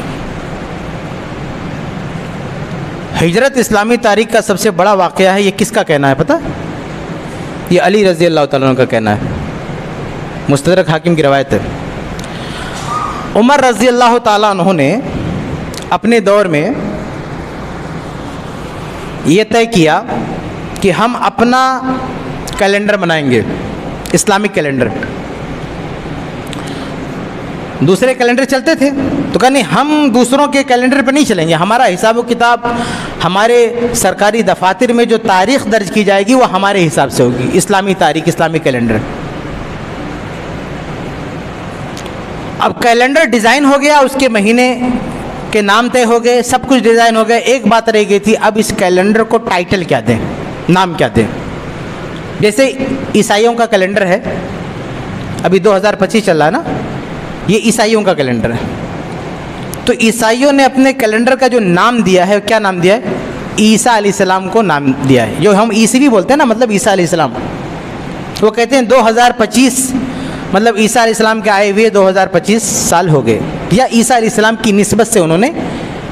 ہجرت اسلامی تاریخ کا سب سے بڑا واقعہ ہے، یہ کس کا کہنا ہے پتہ؟ یہ علی رضی اللہ تعالیٰ عنہ کا کہنا ہے، مستدرک حاکم کی روایت ہے۔ عمر رضی اللہ تعالیٰ عنہ نے اپنے دور میں یہ طے کیا کہ ہم اپنا کیلنڈر بنائیں گے، اسلامک کیلنڈر۔ دوسرے کیلنڈر چلتے تھے تو کہا نہیں، ہم دوسروں کے کیلنڈر پہ نہیں چلیں گے، ہمارا حساب و کتاب، ہمارے سرکاری دفاتر میں جو تاریخ درج کی جائے گی وہ ہمارے حساب سے ہوگی، اسلامی تاریخ، اسلامی کیلنڈر۔ اب کیلنڈر ڈیزائن ہو گیا، اس کے مہینے کے نام طے ہو گئے، سب کچھ ڈیزائن ہو گئے، ایک بات رہ گئی تھی، اب اس کیلنڈر کو ٹائٹل کیا دیں، نام کیا دیں۔ جیسے عیسائیوں کا کیلنڈر ہے، ابھی 2025 چل رہا ہے نا، یہ عیسائیوں کا کیلنڈر ہے، تو عیسائیوں نے اپنے کیلنڈر کا جو نام دیا ہے، کیا نام دیا ہے؟ عیسیٰ علیہ السلام کو نام دیا ہے، جو ہم عیسوی بولتے ہیں نا، مطلب عیسیٰ علیہ السلام، وہ کہتے ہیں 2025 مطلب عیسیٰ علیہ السلام کے آئے ہوئے 2025 سال ہو گئے، یا عیسیٰ علیہ السلام کی نسبت سے انہوں نے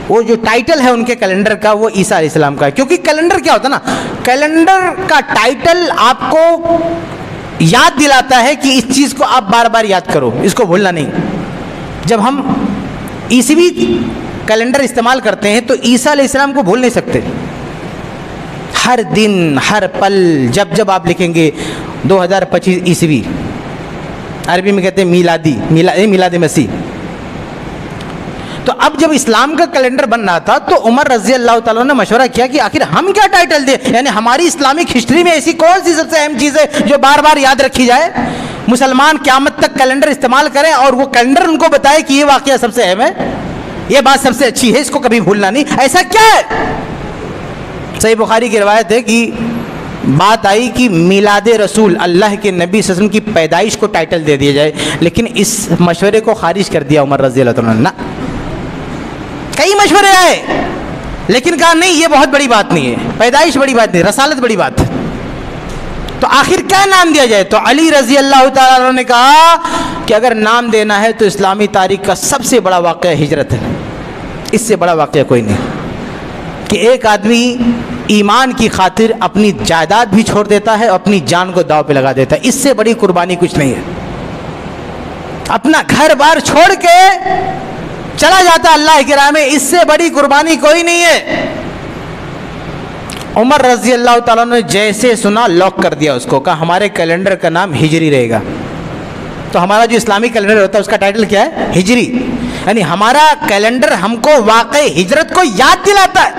وہ جو ٹائٹل ہے ان کے کیلنڈر کا وہ عیسیٰ علیہ السلام کا ہے۔ کیونکہ کیلنڈر کیا ہوتا ہے نا، کیلنڈر کا ٹائٹل آپ کو یاد دلاتا ہے کہ اس چیز کو آپ بار بار یاد کرو، اس کو بھولنا نہیں۔ جب ہم عیسوی کیلنڈر استعمال کرتے ہیں تو عیسیٰ علیہ السلام کو بھول نہیں سکتے، ہر دن ہر پل جب آپ لکھیں گے 2025 عیسوی، عربی میں کہتے ہیں میلاد مسیح، تو اب جب اسلام کا کیلنڈر بن رہا تھا تو عمر رضی اللہ تعالیٰ نے مشورہ کیا کہ آخر ہم کیا ٹائٹل دیں، یعنی ہماری اسلامک ہسٹری میں ایسی کون سی سب سے اہم چیز ہے جو بار بار یاد رکھی جائے، مسلمان قیامت تک کیلنڈر استعمال کریں اور وہ کیلنڈر ان کو بتائے کہ یہ واقعہ سب سے اہم ہے، یہ بات سب سے اچھی ہے، اس کو کبھی بھولنا نہیں، ایسا کیا ہے؟ صحیح بخاری کی روایت ہے کہ بات آئی کہ میلاد رسول، اللہ کے نبی صلی اللہ علیہ وسلم کی پیدائش کو ٹائٹل دے دیا جائے، لیکن اس مشورے کو خارج کر دیا عمر رضی اللہ عنہ نے۔ کئی مشورے آئے لیکن کہا نہیں، یہ بہت بڑی بات نہیں ہے، پیدائش بڑی بات نہیں، رسالت بڑی بات ہے، تو آخر کیا نام دیا جائے؟ تو علی رضی اللہ تعالیٰ عنہ نے کہا کہ اگر نام دینا ہے تو اسلامی تاریخ کا سب سے بڑا واقعہ ہجرت ہے، اس سے بڑا واقعہ کوئی نہیں، کہ ایک آدمی ایمان کی خاطر اپنی جائیداد بھی چھوڑ دیتا ہے اور اپنی جان کو داؤ پہ لگا دیتا ہے، اس سے بڑی قربانی کچھ نہیں ہے، اپنا گھر بار چھوڑ کے چلا جاتا اللہ کی راہ میں، اس سے بڑی قربانی کوئی نہیں ہے۔ عمر رضی اللہ تعالیٰ نے جیسے سنا لاک کر دیا اس کو، کہا ہمارے کیلنڈر کا نام ہجری رہے گا، تو ہمارا جو اسلامی کیلنڈر ہوتا ہے اس کا ٹائٹل کیا ہے؟ ہجری، یعنی ہمارا کیلنڈر ہم کو واقع ہجرت کو یاد دلاتا ہے،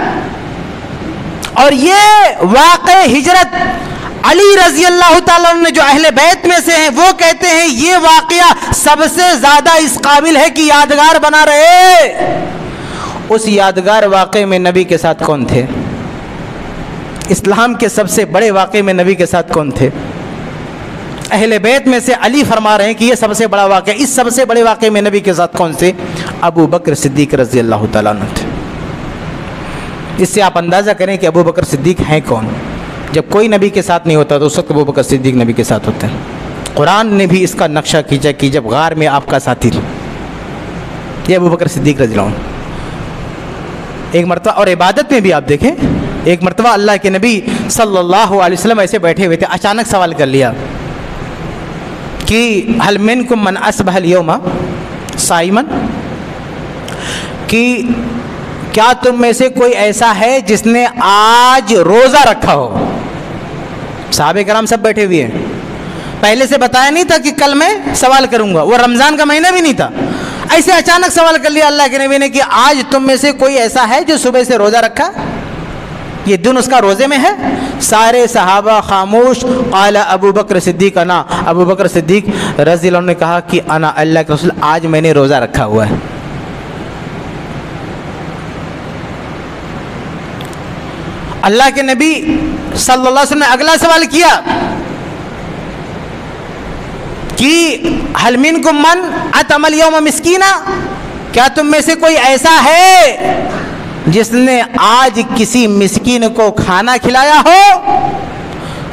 اور یہ واقع ہجرت علی رضی اللہ تعالیٰ عنہ جو اہل بیت میں سے ہیں وہ کہتے ہیں یہ واقعہ سب سے زیادہ اس قابل ہے کہ یادگار بنا رہے۔ اس یادگار واقعے میں نبی کے ساتھ کون تھے؟ اسلام کے سب سے بڑے واقعے میں نبی کے ساتھ کون تھے؟ اہل بیت میں سے علی فرما رہے ہیں کہ یہ سب سے بڑا واقعہ، اس سب سے بڑے واقعے میں نبی کے ساتھ کون سے؟ ابو بکر صدیق رضی اللہ تعالیٰ عنہ تھے۔ اس سے آپ اندازہ کریں کہ ابو بکر صدیق ہیں کون۔ جب کوئی نبی کے ساتھ نہیں ہوتا تو اس وقت ابو بکر صدیق نبی کے ساتھ ہوتے ہیں۔ قرآن نے بھی اس کا نقشہ کھینچا کہ جب غار میں آپ کا ساتھی تھا، یہ ابو بکر صدیق رضی اللہ عنہ۔ ایک مرتبہ اور عبادت میں بھی آپ دیکھیں، ایک مرتبہ اللہ کے نبی صلی اللہ علیہ وسلم ایسے بیٹھے ہوئے تھے، اچانک سوال کر لیا کہ هل منکم من اصبح اليوم صائما، کہ کیا تم میں سے کوئی ایسا ہے جس نے آج روزہ رکھا ہو؟ صحابہ کرام سب بیٹھے ہوئے ہیں، پہلے سے بتایا نہیں تھا کہ کل میں سوال کروں گا، وہ رمضان کا مہینہ بھی نہیں تھا، ایسے اچانک سوال کر لیا اللہ کے نبی نے کہ آج تم میں سے کوئی ایسا ہے جو صبح سے روزہ رکھا، یہ دن اس کا روزے میں ہے؟ سارے صحابہ خاموش۔ قال ابو بکر صدیق انا، ابو بکر صدیق رضی اللہ عنہ نے کہا کہ انا اللہ کے رسول، آج میں نے روزہ رکھا ہوا ہے۔ اللہ کے نبی صلی اللہ علیہ وسلم نے اگلا سوال کیا کہ هل منکم من اطعم اليوم مسکینا، کیا تم میں سے کوئی ایسا ہے جس نے آج کسی مسکین کو کھانا کھلایا ہو؟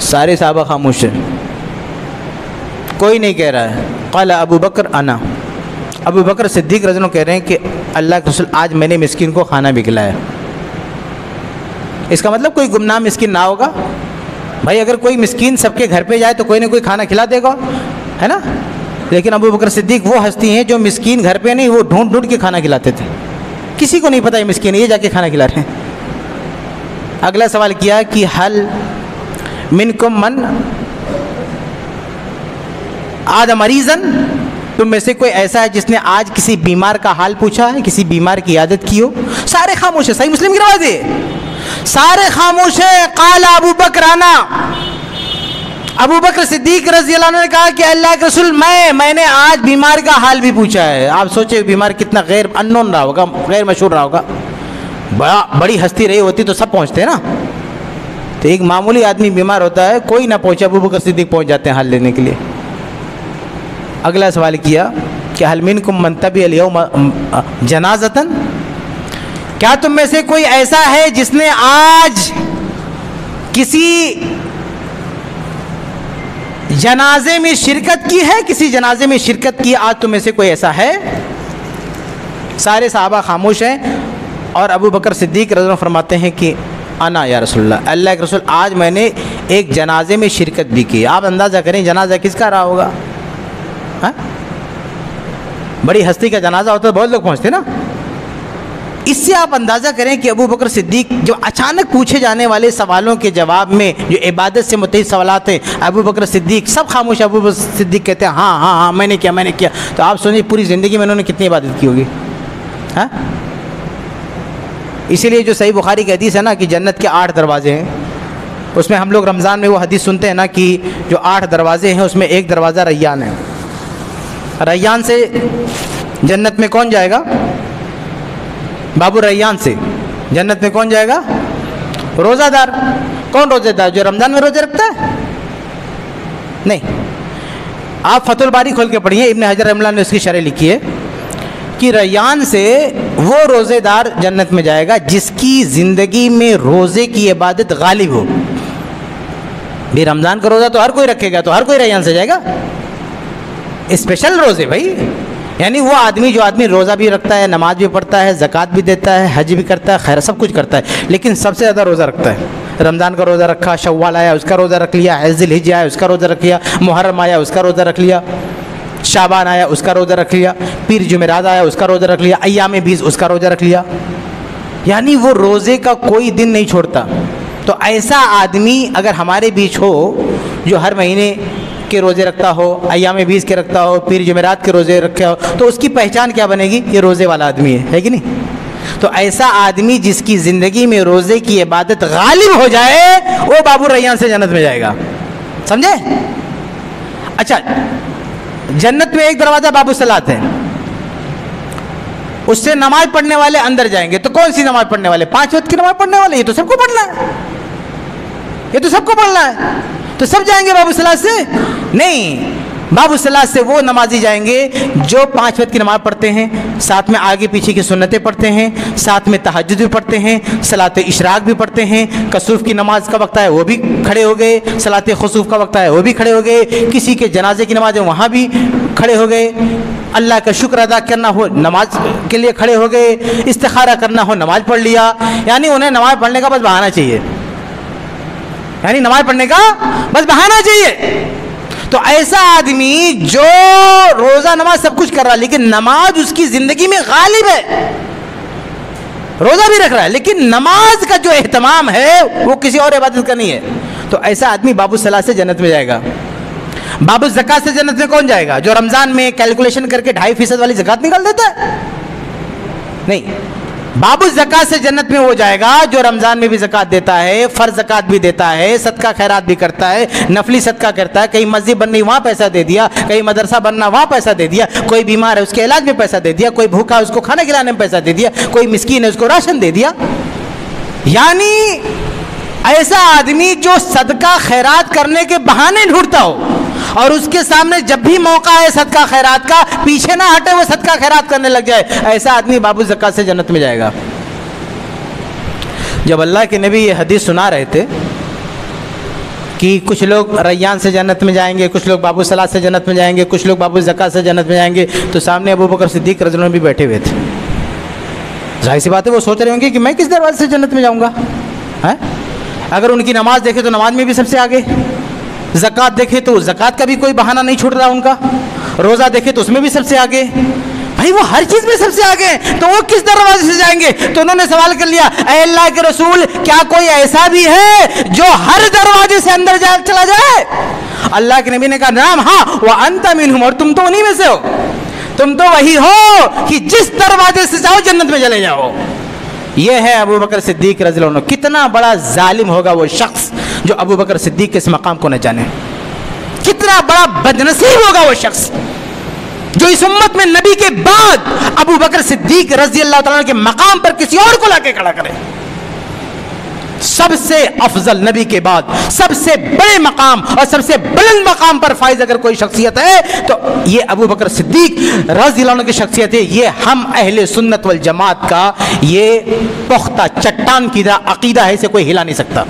سارے صحابہ خاموش ہیں، کوئی نہیں کہہ رہا ہے۔ قال ابو بکر انا، ابو بکر صدیق رضی اللہ عنہ کہہ رہے ہیں کہ اللہ کے رسول آج میں نے مسکین کو کھانا بھی کھلایا۔ اس کا مطلب کوئی گمنام مسکین نہ ہوگا بھائی، اگر کوئی مسکین سب کے گھر پہ جائے تو کوئی نہ کوئی کھانا کھلا دے گا، ہے نا؟ لیکن ابو بکر صدیق وہ ہستی ہیں جو مسکین گھر پہ نہیں، وہ ڈھونڈ ڈھونڈ کے کھانا کھلاتے تھے، کسی کو نہیں پتہ یہ مسکین ہے، یہ جا کے کھانا کھلا رہے ہیں۔ اگلا سوال کیا کہ هل منکم من عاد مریضا، تم میں سے کوئی ایسا ہے جس نے آج کسی بیمار کا حال پوچھا ہے، کسی بیمار کی عیادت کی ہو؟ سارے خاموش ہیں، صحیح مسلم کی روایت ہے، سارے خاموش ہیں۔ قال ابو بکر انا، ابو بکر صدیق رضی اللہ عنہ نے کہا کہ اللہ کے رسول میں نے آج بیمار کا حال بھی پوچھا ہے۔ آپ سوچے بیمار کتنا غیر انون رہا ہوگا، غیر مشہور رہا ہوگا، بڑی ہستی رہی ہوتی تو سب پہنچتے ہیں نا، تو ایک معمولی آدمی بیمار ہوتا ہے کوئی نہ پہنچے، ابو بکر صدیق پہنچ جاتے ہیں حال لینے کے لیے۔ اگلا سوال کیا کہ هل منکم من تبع اليوم جنازۃ، کیا تم میں سے کوئی ایسا ہے جس نے آج کسی جنازے میں شرکت کی ہے، کسی جنازے میں شرکت کی، آج تم میں سے کوئی ایسا ہے؟ سارے صحابہ خاموش ہیں، اور ابو بکر صدیق رضی اللہ عنہ فرماتے ہیں کہ انا یا رسول اللہ، اللہ کے رسول آج میں نے ایک جنازے میں شرکت بھی کی۔ آپ اندازہ کریں جنازہ کس کا رہا ہوگا؟ ہاں، بڑی ہستی کا جنازہ ہوتا ہے بہت لوگ پہنچتے نا، اس سے آپ اندازہ کریں کہ ابو بکر صدیق جو اچانک پوچھے جانے والے سوالوں کے جواب میں جو عبادت سے متعلق سوالات ہیں، ابو بکر صدیق سب خاموش، ابو بکر صدیق کہتے ہیں ہاں ہاں ہاں میں نے کیا۔ تو آپ سوچیں پوری زندگی میں انہوں نے کتنی عبادت کی ہوگی، ہاں، اسی لیے جو صحیح بخاری کی حدیث ہے نا کہ جنت کے 8 دروازے ہیں، اس میں ہم لوگ رمضان میں وہ حدیث سنتے ہیں نا کہ جو 8 دروازے ہیں اس میں ایک دروازہ ریان ہے. ریان سے جنت میں کون جائے گا؟ باب الریان سے جنت میں کون جائے گا؟ روزہ دار. کون روزہ دار؟ جو رمضان میں روزے رکھتا ہے؟ نہیں. آپ فتح الباری کھول کے پڑھیے، ابن حجر رحمہ اللہ نے اس کی شرح لکھی ہے کہ ریان سے وہ روزے دار جنت میں جائے گا جس کی زندگی میں روزے کی عبادت غالب ہو. بھی رمضان کا روزہ تو ہر کوئی رکھے گا، تو ہر کوئی ریان سے جائے گا. اسپیشل روزے بھائی، یعنی وہ آدمی جو آدمی روزہ بھی رکھتا ہے، نماز بھی پڑھتا ہے، زکوٰۃ بھی دیتا ہے، حج بھی کرتا ہے، خیر سب کچھ کرتا ہے، لیکن سب سے زیادہ روزہ رکھتا ہے. رمضان کا روزہ رکھا، شوال آیا اس کا روزہ رکھ لیا، ذی الحجہ آیا اس کا روزہ رکھ لیا، محرم آیا اس کا روزہ رکھ لیا، شعبان آیا اس کا روزہ رکھ لیا، پیر جمعرات آیا اس کا روزہ رکھ لیا، ایام بیس اس کا روزہ رکھ لیا. یعنی وہ روزے کا کوئی دن نہیں چھوڑتا. تو ایسا آدمی اگر ہمارے بیچ ہو جو ہر مہینے کے روزے رکھتا ہو، ایام بیس کے رکھتا ہو، پیر جمعرات کے روزے رکھے ہو، تو اس کی پہچان کیا بنے گی؟ یہ روزے والا آدمی ہے کہ نہیں؟ تو ایسا آدمی جس کی زندگی میں روزے کی عبادت غالب ہو جائے وہ باب الریان سے جنت میں جائے گا. سمجھے؟ اچھا، جنت میں ایک دروازہ باب الصلاۃ ہے، اس سے نماز پڑھنے والے اندر جائیں گے. تو کون سی نماز پڑھنے والے؟ 5 وقت کی نماز پڑھنے والے. یہ تو سب کو پڑھنا ہے، یہ تو سب کو پڑھنا ہے. تو سب جائیں گے باب الصلاۃ سے؟ نہیں. باب الصلاۃ سے وہ نمازی جائیں گے جو 5 وقت کی نماز پڑھتے ہیں، ساتھ میں آگے پیچھے کی سنتیں پڑھتے ہیں، ساتھ میں تہجد بھی پڑھتے ہیں، صلاۃ اشراق بھی پڑھتے ہیں. کسوف کی نماز کا وقت ہے وہ بھی کھڑے ہو گئے، صلاۃ خسوف کا وقت ہے وہ بھی کھڑے ہو گئے، کسی کے جنازے کی نماز ہے وہاں بھی کھڑے ہو گئے، اللہ کا شکر ادا کرنا ہو نماز کے لیے کھڑے ہو گئے، استخارہ کرنا ہو نماز پڑھ لیا. یعنی انہیں نماز پڑھنے کا بس بہانہ چاہیے، یعنی نماز پڑھنے کا بس بہانہ چاہیے. تو ایسا آدمی جو روزہ نماز سب کچھ کر رہا ہے لیکن نماز اس کی زندگی میں غالب ہے، روزہ بھی رکھ رہا ہے لیکن نماز کا جو اہتمام ہے وہ کسی اور عبادت کا نہیں ہے، تو ایسا آدمی باب الصلاۃ سے جنت میں جائے گا. باب الزکوٰۃ سے جنت میں کون جائے گا؟ جو رمضان میں کیلکولیشن کر کے 2.5% والی زکوٰۃ نکال دیتا ہے؟ نہیں. باب الزکوٰۃ سے جنت میں وہ جائے گا جو رمضان میں بھی زکوٰۃ دیتا ہے، فرض زکوٰۃ بھی دیتا ہے، صدقہ خیرات بھی کرتا ہے، نفلی صدقہ کرتا ہے. کہیں مسجد بننی وہاں پیسہ دے دیا، کہیں مدرسہ بننا وہاں پیسہ دے دیا، کوئی بیمار ہے اس کے علاج میں پیسہ دے دیا، کوئی بھوکا ہے اس کو کھانا کھلانے میں پیسہ دے دیا، کوئی مسکین ہے اس کو راشن دے دیا. یعنی ایسا آدمی جو صدقہ خیرات کرنے کے بہانے ڈھونڈتا ہو اور اس کے سامنے جب بھی موقع ہے صدقہ خیرات کا پیچھے نہ ہٹے، وہ صدقہ خیرات کرنے لگ جائے، ایسا آدمی باب الزکوٰۃ سے جنت میں جائے گا. جب اللہ کے نبی یہ حدیث سنا رہے تھے کہ کچھ لوگ ریان سے جنت میں جائیں گے، کچھ لوگ باب الصلاۃ سے جنت میں جائیں گے، کچھ لوگ باب الزکوٰۃ سے جنت میں جائیں گے، تو سامنے ابو بکر صدیق رضی اللہ عنہ بھی بیٹھے ہوئے تھے. ظاہر سی بات ہے وہ سوچ رہے ہوں گے کہ میں کس دروازے سے جنت میں جاؤں گا. اگر ان کی نماز دیکھے تو نماز میں بھی سب سے آگے، زکوٰۃ دیکھے تو زکوٰۃ کا بھی کوئی بہانہ نہیں چھوٹ رہا ان کا، روزہ دیکھے تو اس میں بھی سب سے آگے. بھائی وہ ہر چیز میں سب سے آگے ہیں، تو وہ کس دروازے سے جائیں گے؟ تو انہوں نے سوال کر لیا، اے اللہ کے رسول کیا کوئی ایسا بھی ہے جو ہر دروازے سے اندر چلا جائے؟ اللہ کے نبی نے کہا نعم، ہاں، وَأَنْتَ مِنْهُمْ، اور تم تو انہی میں سے ہو، تم تو وہی ہو کہ جس دروازے سے جاؤ جنت میں چلے جاؤ. یہ ہے ابو بکر صدیق رضی اللہ عنہ. کتنا بڑا ظالم ہوگا وہ شخص جو ابو بکر صدیق کے اس مقام کو نہ جانے، کتنا بڑا بدنصیب ہوگا وہ شخص جو اس امت میں نبی کے بعد ابو بکر صدیق رضی اللہ تعالیٰ کے مقام پر کسی اور کو لا کے کھڑا کرے. سب سے افضل نبی کے بعد سب سے بڑے مقام اور سب سے بلند مقام پر فائز اگر کوئی شخصیت ہے تو یہ ابو بکر صدیق رضی اللہ عنہ کی شخصیت ہے. یہ ہم اہل سنت والجماعت کا یہ پختہ چٹان کی طرح عقیدہ ہے، اسے کوئی ہلا نہیں سکتا.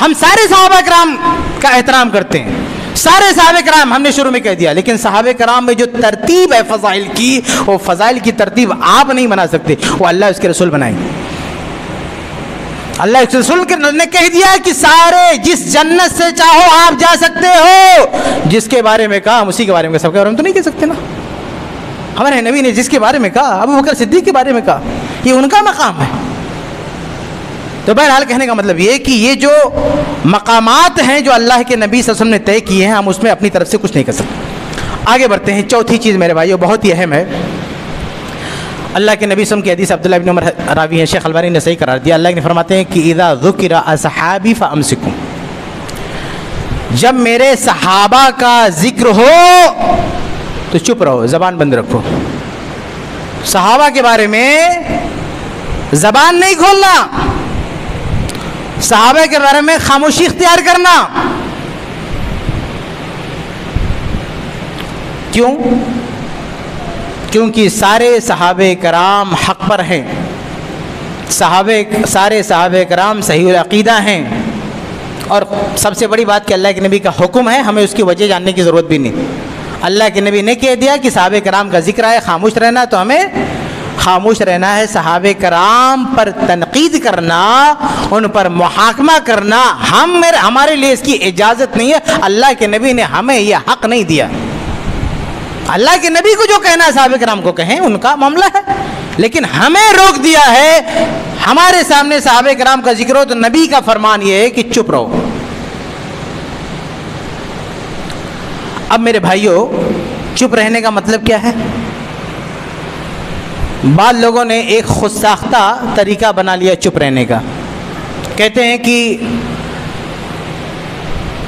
ہم سارے صحابہ کرام کا احترام کرتے ہیں، سارے صحابہ کرام، ہم نے شروع میں کہہ دیا، لیکن صحابہ کرام میں جو ترتیب ہے فضائل کی، وہ فضائل کی ترتیب آپ نہیں بنا سکتے، وہ اللہ اس کے رسول بنائیں. اللہ اس کے رسول نے کہہ دیا ہے کہ سارے جس جنت سے چاہو آپ جا سکتے ہو. جس کے بارے میں کہا ہم اسی کے بارے میں، سب کے بارے میں تو نہیں کہہ سکتے نا. ہمارے نبی نے جس کے بارے میں کہا، ابو بکر صدیق کے بارے میں کہا، یہ ان کا مقام ہے. تو بہرحال کہنے کا مطلب یہ ہے کہ یہ جو مقامات ہیں جو اللہ کے نبی صلی اللہ علیہ وسلم نے طے کیے ہیں، ہم اس میں اپنی طرف سے کچھ نہیں کر سکتے. آگے بڑھتے ہیں. چوتھی چیز میرے بھائیو بہت ہی اہم ہے اللہ کے نبی صلی اللہ علیہ وسلم کی حدیث عبداللہ بن عمر راوی ہیں، شیخ البانی نے صحیح قرار دیا. اللہ نے فرماتے ہیں کہ اذا ذکر اصحابی فامسکوا، جب میرے صحابہ کا ذکر ہو تو چپ رہو، زبان بند رکھو. صحابہ کے بارے میں زبان نہیں کھولنا، صحابہ کے بارے میں خاموشی اختیار کرنا. کیوں؟ کیونکہ سارے صحابہ کرام حق پر ہیں، سارے صحابہ کرام صحیح العقیدہ ہیں، اور سب سے بڑی بات کہ اللہ کے نبی کا حکم ہے، ہمیں اس کی وجہ جاننے کی ضرورت بھی نہیں. اللہ کے نبی نے کہہ دیا کہ صحابہ کرام کا ذکر ہے، خاموش رہنا، تو ہمیں خاموش رہنا ہے. صحابہ کرام پر تنقید کرنا، ان پر محاکمہ کرنا ہمارے لیے اس کی اجازت نہیں ہے. اللہ کے نبی نے ہمیں یہ حق نہیں دیا. اللہ کے نبی کو جو کہنا ہے صحابہ کرام کو کہیں، ان کا معاملہ ہے، لیکن ہمیں روک دیا ہے. ہمارے سامنے صحابہ کرام کا ذکر ہو تو نبی کا فرمان یہ ہے کہ چپ رہو. اب میرے بھائیوں، چپ رہنے کا مطلب کیا ہے؟ بعض لوگوں نے ایک خود ساختہ طریقہ بنا لیا چپ رہنے کا. کہتے ہیں کہ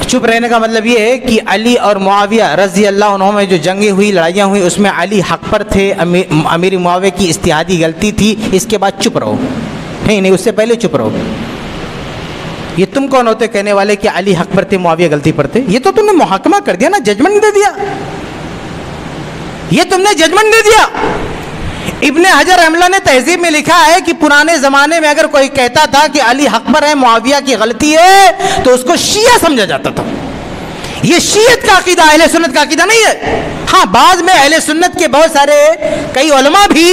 چپ رہنے کا مطلب یہ ہے کہ علی اور معاویہ رضی اللہ عنہ میں جو جنگیں ہوئی، لڑائیاں ہوئی، اس میں علی حق پر تھے، امیر معاویہ کی اجتہادی غلطی تھی، اس کے بعد چپ رہو. نہیں، اس سے پہلے چپ رہو. یہ تم کون ہوتے کہنے والے کہ علی حق پر تھے، معاویہ غلطی پر تھے؟ یہ تو تم نے محاکمہ کر دیا نا، ججمنٹ دے دیا. یہ تم نے ججمنٹ دے دیا. ابن حجر رحمہ اللہ نے تہذیب میں لکھا ہے کہ پرانے زمانے میں اگر کوئی کہتا تھا کہ علی حق پر ہے، معاویہ کی غلطی ہے، تو اس کو شیعہ سمجھا جاتا تھا. یہ شیعت کا عقیدہ، اہل سنت کا عقیدہ نہیں ہے. ہاں، بعض میں اہل سنت کے بہت سارے کئی علماء بھی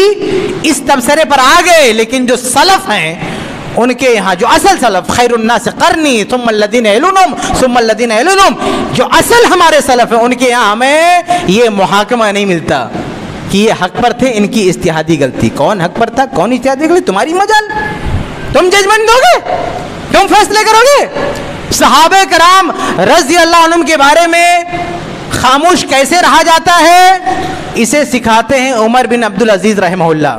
اس تبصرے پر آ گئے، لیکن جو سلف ہیں ان کے یہاں، جو اصل سلف، خیر الناس قرنی ثم الذین یلونہم ثم الذین یلونہم، جو اصل ہمارے سلف ہیں، ان کے یہاں ہمیں یہ محاکمہ نہیں ملتا کہ یہ حق پر تھے، ان کی اجتہادی غلطی. کون حق پر تھا، کون اجتہادی غلطی، تمہاری مجال. تم ججمنٹ دو گے، تم فیصلے کرو گے. صحابہ کرام رضی اللہ عنہم کے بارے میں خاموش کیسے رہا جاتا ہے، اسے سکھاتے ہیں عمر بن عبدالعزیز رحمہ اللہ.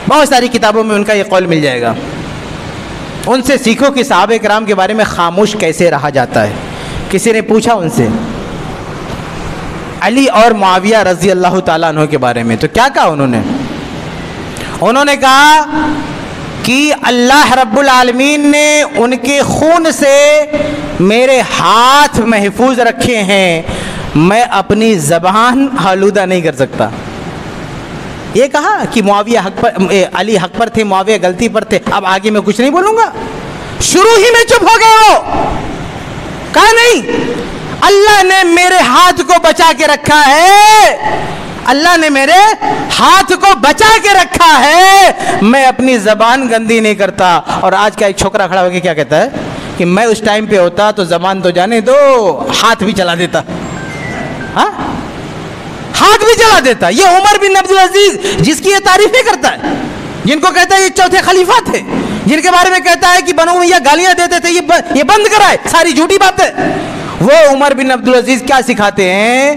بہت ساری کتابوں میں ان کا یہ قول مل جائے گا. ان سے سیکھو کہ صحابہ کرام کے بارے میں خاموش کیسے رہا جاتا ہے. کسی نے پوچھا ان سے علی اور معاویہ رضی اللہ تعالیٰ عنہ کے بارے میں، تو کیا کہا انہوں نے کہا کہ اللہ رب العالمین نے ان کے خون سے میرے ہاتھ محفوظ رکھے ہیں، میں اپنی زبان آلودہ نہیں کر سکتا. یہ کہا کہ معاویہ حق پر، علی حق پر تھے، معاویہ غلطی پر تھے، اب آگے میں کچھ نہیں بولوں گا. شروع ہی میں چپ ہو گئے. وہ کہا نہیں، اللہ نے میرے ہاتھ کو بچا کے رکھا ہے، اللہ نے میرے ہاتھ کو بچا کے رکھا ہے، میں اپنی زبان گندی نہیں کرتا. اور آج کا ایک چھوکرا کھڑا ہو کے کیا کہتا ہے کہ میں اس ٹائم پہ ہوتا تو زبان تو جانے دو، ہاتھ بھی چلا دیتا. ہاں، ہاتھ بھی چلا دیتا. یہ عمر بن عبدالعزیز جس کی یہ تعریف نہیں کرتا ہے، جن کو کہتا ہے یہ چوتھے خلیفہ تھے، جن کے بارے میں کہتا ہے کہ بنو امیہ گالیاں دیتے تھے، یہ بند کرائے، ساری جھوٹی باتیں. وہ عمر بن عبدالعزیز کیا سکھاتے ہیں؟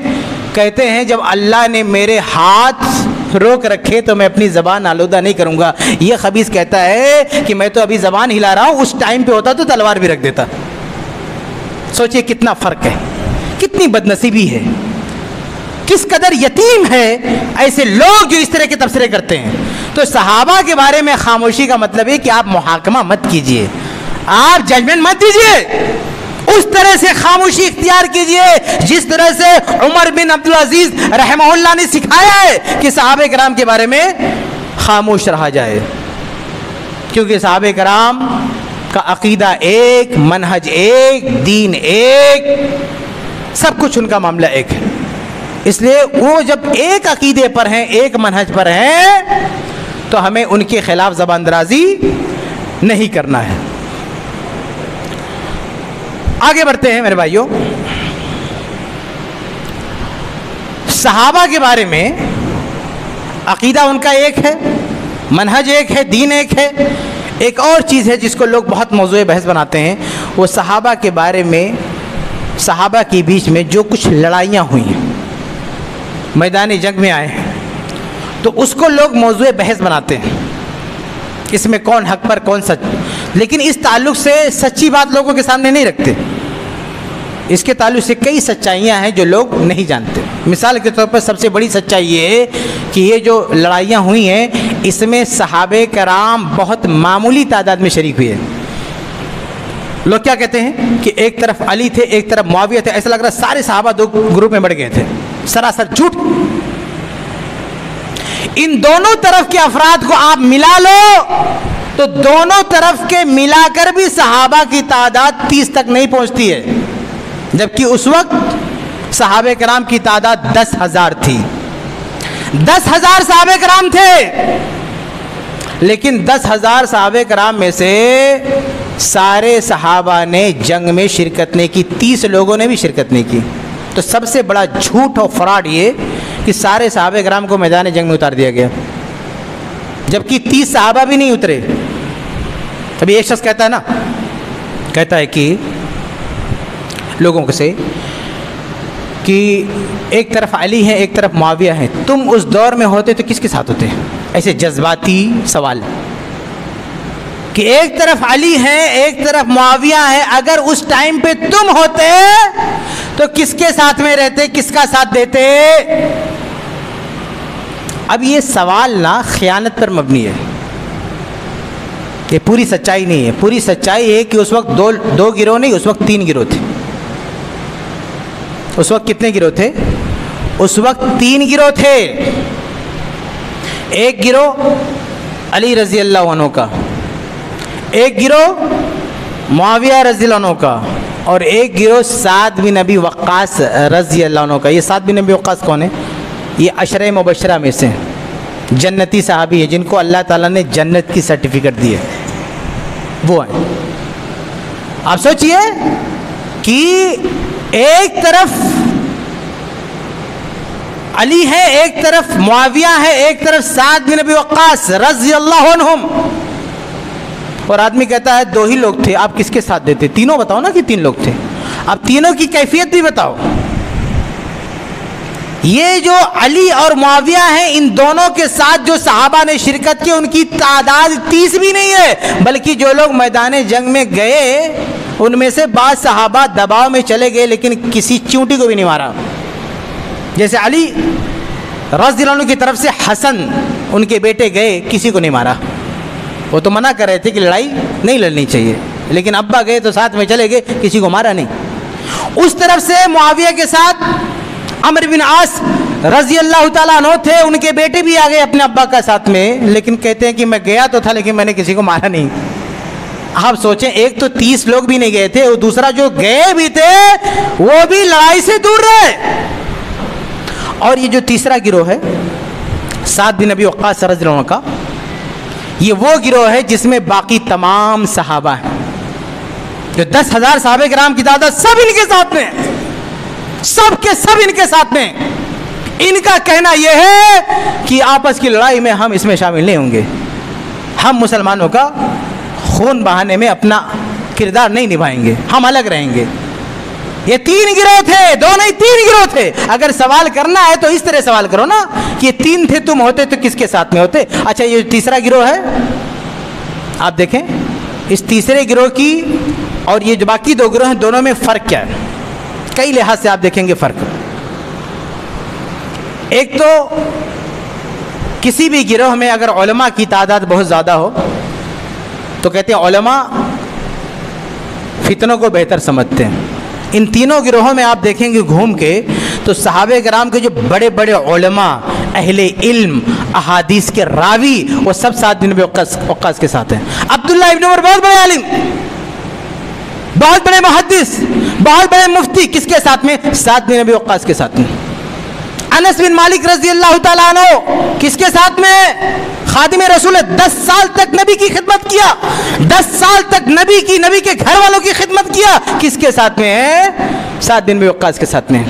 کہتے ہیں جب اللہ نے میرے ہاتھ روک رکھے تو میں اپنی زبان آلودہ نہیں کروں گا. یہ خبیث کہتا ہے کہ میں تو ابھی زبان ہلا رہا ہوں، اس ٹائم پہ ہوتا تو تلوار بھی رکھ دیتا. سوچئے کتنا فرق ہے، کتنی بدنصیبی ہے، کس قدر یتیم ہے ایسے لوگ جو اس طرح کے تبصرے کرتے ہیں. تو صحابہ کے بارے میں خاموشی کا مطلب ہے کہ آپ محاکمہ مت کیجئے، آپ ججمنٹ مت دیجئے، اس طرح سے خاموشی اختیار کیجئے جس طرح سے عمر بن عبدالعزیز رحمہ اللہ نے سکھایا ہے کہ صحابہ کرام کے بارے میں خاموش رہا جائے. کیونکہ صحابہ کرام کا عقیدہ ایک، منہج ایک، دین ایک، سب کچھ ان کا معاملہ ایک ہے. اس لیے وہ جب ایک عقیدے پر ہیں، ایک منہج پر ہیں، تو ہمیں ان کے خلاف زبان درازی نہیں کرنا ہے. آگے بڑھتے ہیں میرے بھائیوں. صحابہ کے بارے میں عقیدہ ان کا ایک ہے، منہج ایک ہے، دین ایک ہے. ایک اور چیز ہے جس کو لوگ بہت موضوع بحث بناتے ہیں، وہ صحابہ کے بارے میں، صحابہ کے بیچ میں جو کچھ لڑائیاں ہوئی ہیں، میدان جنگ میں آئے ہیں، تو اس کو لوگ موضوع بحث بناتے ہیں، اس میں کون حق پر کون سچ، لیکن اس تعلق سے سچی بات لوگوں کے سامنے نہیں رکھتے، اس کے تعلق سے کئی سچائیاں ہیں جو لوگ نہیں جانتے۔ مثال کے طور پر سب سے بڑی سچائی یہ ہے کہ یہ جو لڑائیاں ہوئی ہیں اس میں صحابہ کرام بہت معمولی تعداد میں شریک ہوئے ہیں۔ لوگ کیا کہتے ہیں کہ ایک طرف علی تھے ایک طرف معاویہ تھے، ایسا لگ رہا سارے صحابہ دو گروپ میں بڑھ گئے تھے، سراسر جھوٹ۔ ان دونوں طرف کے افراد کو آپ ملا لو تو دونوں طرف کے ملا کر بھی صحابہ کی تعداد 30 تک نہیں پہنچتی ہے، جبکہ اس وقت صحابہ کرام کی تعداد 10,000 تھی۔ 10,000 صحابہ کرام تھے، لیکن 10,000 صحابہ کرام میں سے سارے صحابہ نے جنگ میں شرکت نہیں کی، 30 لوگوں نے بھی شرکت نہیں کی۔ تو سب سے بڑا جھوٹ اور فراڈ یہ کہ سارے صحابہ کرام کو میدان جنگ میں اتار دیا گیا، جبکہ 30 صحابہ بھی نہیں اترے۔ ابھی ایک شخص کہتا ہے نا، کہتا ہے کہ لوگوں سے کہ ایک طرف علی ہے ایک طرف معاویہ ہے، تم اس دور میں ہوتے تو کس کے ساتھ ہوتے؟ ایسے جذباتی سوال کہ ایک طرف علی ہے ایک طرف معاویہ ہے، اگر اس ٹائم پہ تم ہوتے تو کس کے ساتھ میں رہتے، کس کا ساتھ دیتے؟ اب یہ سوال نا خیانت پر مبنی ہے، یہ پوری سچائی نہیں ہے۔ پوری سچائی ہے کہ اس وقت دو گروہ نہیں، اس وقت 3 گروہ تھے۔ اس وقت کتنے گروہ تھے؟ اس وقت 3 گروہ تھے۔ ایک گروہ علی رضی اللہ عنہ کا، ایک گروہ معاویہ رضی اللہ عنہ کا، اور ایک گروہ سعد بن ابی وقاص رضی اللہ عنہ کا۔ یہ سعد بن ابی وقاص کون ہے؟ یہ عشرہ مبشرہ میں سے جنتی صحابی ہے، جن کو اللہ تعالیٰ نے جنت کی سرٹیفکیٹ دی ہے، وہ ہیں۔ آپ سوچئے کہ ایک طرف علی ہے ایک طرف معاویہ ہے ایک طرف سعد بن ابی وقاص رضی اللہ عنہم، اور آدمی کہتا ہے 2 ہی لوگ تھے، آپ کس کے ساتھ دیتے؟ تینوں بتاؤ نا کہ 3 لوگ تھے، اب تینوں کی کیفیت بھی بتاؤ۔ یہ جو علی اور معاویہ ہیں ان دونوں کے ساتھ جو صحابہ نے شرکت کی ان کی تعداد 30 بھی نہیں ہے، بلکہ جو لوگ میدان جنگ میں گئے ان میں سے بعض صحابہ دباؤ میں چلے گئے لیکن کسی چونٹی کو بھی نہیں مارا۔ جیسے علی رضی اللہ عنہ کی طرف سے حسن ان کے بیٹے گئے، کسی کو نہیں مارا، وہ تو منع کر رہے تھے کہ لڑائی نہیں لڑنی چاہیے، لیکن ابا گئے تو ساتھ میں چلے گئے، کسی کو مارا نہیں۔ اس طرف سے معاویہ کے ساتھ عمرو بن عاص رضی اللہ تعالیٰ عنہ تھے، ان کے بیٹے بھی آ گئے اپنے ابا کا ساتھ میں، لیکن کہتے ہیں کہ میں گیا تو تھا لیکن میں نے کسی کو مارا نہیں۔ آپ سوچیں، ایک تو 30 لوگ بھی نہیں گئے تھے اور دوسرا جو گئے بھی تھے وہ بھی لڑائی سے دور رہے۔ اور یہ جو تیسرا گروہ ہے سعد بن ابی وقاص رضی اللہ عنہ کا، یہ وہ گروہ ہے جس میں باقی تمام صحابہ ہیں، جو 10,000 صحابہ کرام کی تعداد سب ان کے ساتھ میں، سب کے سب ان کے ساتھ میں۔ ان کا کہنا یہ ہے کہ آپس کی لڑائی میں ہم اس میں شامل نہیں ہوں گے، ہم مسلمانوں کا خون بہانے میں اپنا کردار نہیں نبھائیں گے، ہم الگ رہیں گے۔ یہ 3 گروہ تھے، 2 نہیں 3 گروہ تھے۔ اگر سوال کرنا ہے تو اس طرح سوال کرو نا کہ یہ 3 تھے، تم ہوتے تو کس کے ساتھ میں ہوتے؟ اچھا، یہ تیسرا گروہ ہے، آپ دیکھیں اس تیسرے گروہ کی اور یہ جو باقی 2 گروہ ہیں دونوں میں فرق کیا ہے؟ کئی لحاظ سے آپ دیکھیں گے فرق۔ ایک تو کسی بھی گروہ میں اگر علماء کی تعداد بہت زیادہ ہو تو کہتے ہیں علماء فتنوں کو بہتر سمجھتے ہیں۔ ان تینوں گروہوں میں آپ دیکھیں گے گھوم کے تو صحابہ کرام کے جو بڑے بڑے علماء، اہل علم، احادیث کے راوی، وہ سب سعد بن ابی وقاص کے ساتھ ہیں۔ عبداللہ ابن عمر بہت بڑے عالم، بہت بڑے محدث، بہت بڑے مفتی، کس کے ساتھ میں؟ سعد بن ابی وقاص کے ساتھ میں۔ انس بن مالک رضی اللہ تعالیٰ عنہ کس کے ساتھ میں؟ خادم رسول، 10 سال تک نبی کی خدمت کیا، 10 سال تک نبی کے گھر والوں کی خدمت کیا، کس کے ساتھ میں ہے؟ سعد بن ابی وقاص کے ساتھ میں۔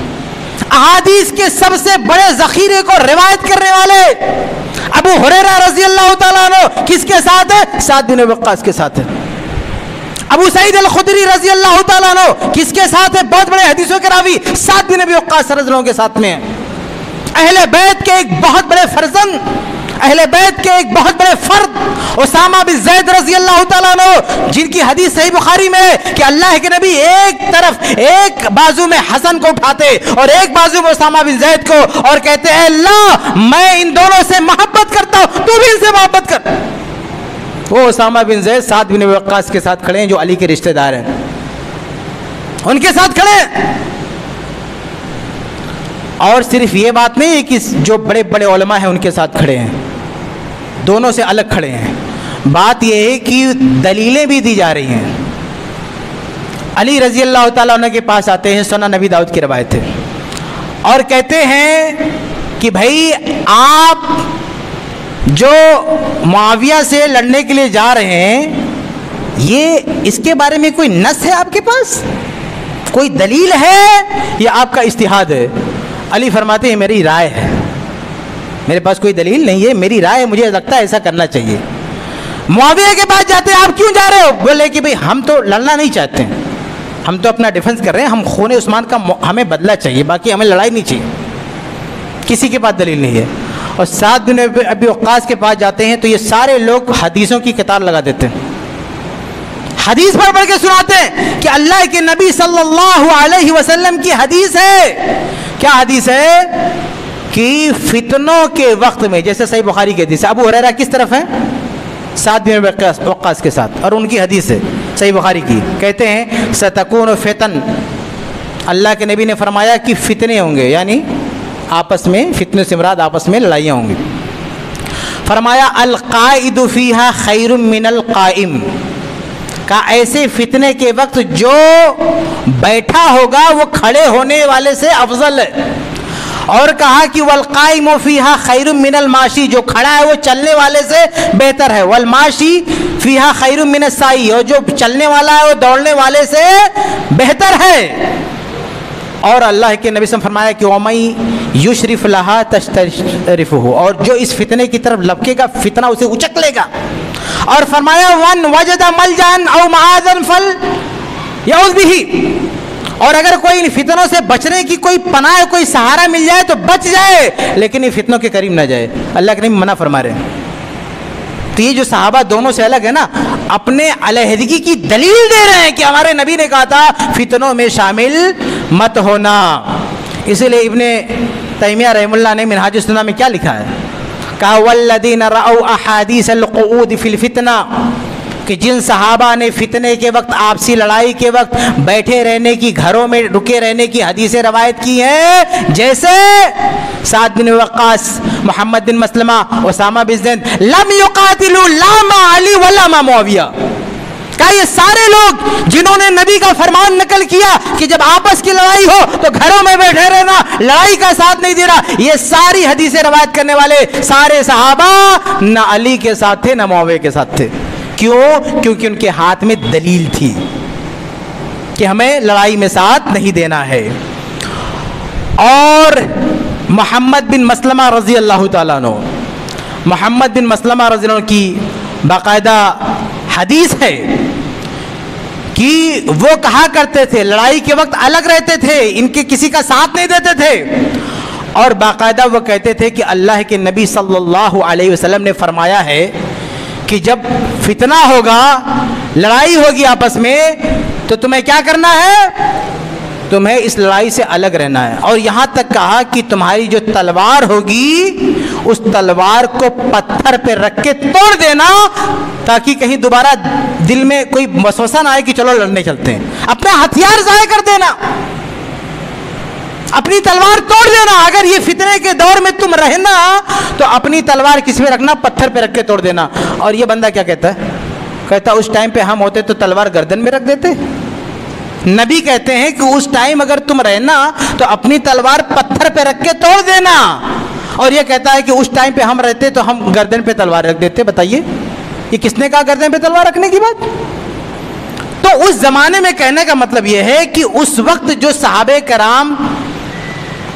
احادیث کے سب سے بڑے ذخیرے کو روایت کرنے والے ابو ہریرہ رضی اللہ تعالیٰ عنہ کس کے ساتھ ہے؟ سعد بن ابی وقاص کے ساتھ ہے۔ ابو سعید الخدری رضی اللہ تعالیٰ عنہ کس کے ساتھ ہے؟ بہت بڑے حدیثوں کے راوی، سعد بن ابی وقاص رضی اللہ عنہ کے ساتھ میں ہے۔ اہل بیت کے ایک بہت بڑے فرزند، اہل بیت کے ایک بہت بڑے فرد اسامہ بن زید رضی اللہ تعالیٰ عنہ، جن کی حدیث صحیح بخاری میں ہے کہ اللہ کے نبی ایک طرف ایک بازو میں حسن کو اٹھاتے اور ایک بازو میں اسامہ بن زید کو، اور کہتے ہیں اللہ میں ان دونوں سے محبت کرتا ہوں، تو بھی ان سے محبت کر۔ وہ اسامہ بن زید سعد بن وقاص کے ساتھ کھڑے ہیں جو علی کے رشتہ دار ہیں، ان کے ساتھ کھڑے ہیں۔ اور صرف یہ بات نہیں ہے کہ جو بڑے بڑے علماء ہیں ان کے ساتھ کھڑے ہیں، دونوں سے الگ کھڑے ہیں، بات یہ ہے کہ دلیلیں بھی دی جا رہی ہیں۔ علی رضی اللہ تعالیٰ عنہ کے پاس آتے ہیں، سنن نبی داؤد کی روایت ہے، اور کہتے ہیں کہ بھائی آپ جو معاویہ سے لڑنے کے لیے جا رہے ہیں، یہ اس کے بارے میں کوئی نص ہے آپ کے پاس، کوئی دلیل ہے یا آپ کا اجتہاد ہے؟ علی فرماتے ہیں میری رائے ہے، میرے پاس کوئی دلیل نہیں ہے، میری رائے، مجھے لگتا ہے ایسا کرنا چاہیے۔ معاویہ کے پاس جاتے ہیں، آپ کیوں جا رہے ہو؟ بولے کہ بھئی ہم تو لڑنا نہیں چاہتے ہیں، ہم تو اپنا ڈیفنس کر رہے ہیں، ہم خون عثمان کا ہمیں بدلہ چاہیے، باقی ہمیں لڑائی نہیں چاہیے۔ کسی کے پاس دلیل نہیں ہے۔ اور سعد بن ابی وقاص کے پاس جاتے ہیں تو یہ سارے لوگ حدیثوں کی قطار لگا دیتے ہیں، حدیث پڑھ پڑھ کے سناتے ہیں کہ اللہ کے نبی صلی اللہ علیہ وسلم کی حدیث ہے۔ کیا حدیث ہے؟ کہ فتنوں کے وقت میں، جیسے صحیح بخاری کی حدیث ہے، ابو ہریرہ کس طرف ہیں؟ سعد بن وقاص کے ساتھ، اور ان کی حدیث ہے صحیح بخاری کی، کہتے ہیں ستکون فتن، اللہ کے نبی نے فرمایا کہ فتنے ہوں گے، یعنی آپس میں، فتنے سے مراد آپس میں لڑائیاں ہوں گی۔ فرمایا القائد فیہا خیر من القائم، کہا ایسے فتنے کے وقت جو بیٹھا ہوگا وہ کھڑے ہونے والے سے افضل ہے، اور کہا کہ والقائم فیہا خیر من الماشی، جو کھڑا ہے وہ چلنے والے سے بہتر ہے، والماشی فیہا خیر من السائی، اور جو چلنے والا ہے وہ دوڑنے والے سے بہتر ہے۔ اور اللہ کے نبی صلی اللہ علیہ وسلم فرمایا کہ وَمَن یشرف لہا تشترفہ، اور جو اس فتنے کی طرف لپکے گا فتنہ اسے اچک لے گا۔ اور فرمایا وَن وجد ملجان او معاذن فلیعوذ بہ، اور اگر کوئی ان فتنوں سے بچنے کی کوئی پناہ، کوئی سہارا مل جائے تو بچ جائے، لیکن ان فتنوں کے قریب نہ جائے۔ اللہ کے نبی منع فرما رہے ہیں۔ تو یہ جو صحابہ دونوں سے الگ ہے نا، اپنے علیحدگی کی دلیل دے رہے ہیں کہ ہمارے نبی نے کہا تھا فتنوں میں شامل مت ہونا۔ اسی لیے ابن تیمیہ رحمہ اللہ نے منہاج السنہ میں کیا لکھا ہے؟ کہا والذین رأوا احادیث القعود فی الفتنہ، کہ جن صحابہ نے فتنے کے وقت، آپسی لڑائی کے وقت بیٹھے رہنے کی، گھروں میں رکے رہنے کی حدیثیں روایت کی ہیں، جیسے سعد بن وقاص، محمد بن مسلمہ، اسامہ بن زید، لم یقاتلوا لا مع علی ولا مع معاویہ، کہا یہ سارے لوگ جنہوں نے نبی کا فرمان نقل کیا کہ جب آپس کی لڑائی ہو تو گھروں میں بیٹھے رہنا، لڑائی کا ساتھ نہیں دینا، یہ ساری حدیثیں روایت کرنے والے سارے صحابہ نہ علی کے ساتھ تھے نہ معاویہ کے ساتھ تھے۔ کیوں؟ کیونکہ ان کے ہاتھ میں دلیل تھی کہ ہمیں لڑائی میں ساتھ نہیں دینا ہے۔ اور محمد بن مسلمہ رضی اللہ تعالیٰ عنہ، محمد بن مسلمہ رضی اللہ عنہ کی باقاعدہ حدیث ہے کہ وہ کہا کرتے تھے لڑائی کے وقت الگ رہتے تھے، ان کے کسی کا ساتھ نہیں دیتے تھے، اور باقاعدہ وہ کہتے تھے کہ اللہ کے نبی صلی اللہ علیہ وسلم نے فرمایا ہے کہ جب فتنہ ہوگا، لڑائی ہوگی آپس میں، تو تمہیں کیا کرنا ہے؟ تمہیں اس لڑائی سے الگ رہنا ہے، اور یہاں تک کہا کہ تمہاری جو تلوار ہوگی اس تلوار کو پتھر پہ رکھ کے توڑ دینا، تاکہ کہیں دوبارہ دل میں کوئی وسوسہ نہ آئے کہ چلو لڑنے چلتے ہیں۔ اپنا ہتھیار ضائع کر دینا، اپنی تلوار توڑ دینا۔ اگر یہ فتنے کے دور میں تم رہنا تو اپنی تلوار کس پہ رکھنا؟ پتھر پہ رکھ کے توڑ دینا۔ اور یہ بندہ کیا کہتا ہے؟ کہتا اس ٹائم پہ ہم ہوتے تو تلوار گردن میں رکھ دیتے۔ نبی کہتے ہیں کہ اس ٹائم اگر تم رہنا تو اپنی تلوار پتھر پہ رکھ کے توڑ دینا، اور یہ کہتا ہے کہ اس ٹائم پہ ہم رہتے تو ہم گردن پہ تلوار رکھ دیتے۔ بتائیے یہ کس نے کہا گردن پہ تلوار رکھنے کی بات؟ تو اس زمانے میں کہنے کا مطلب یہ ہے کہ اس وقت جو صحابہ کرام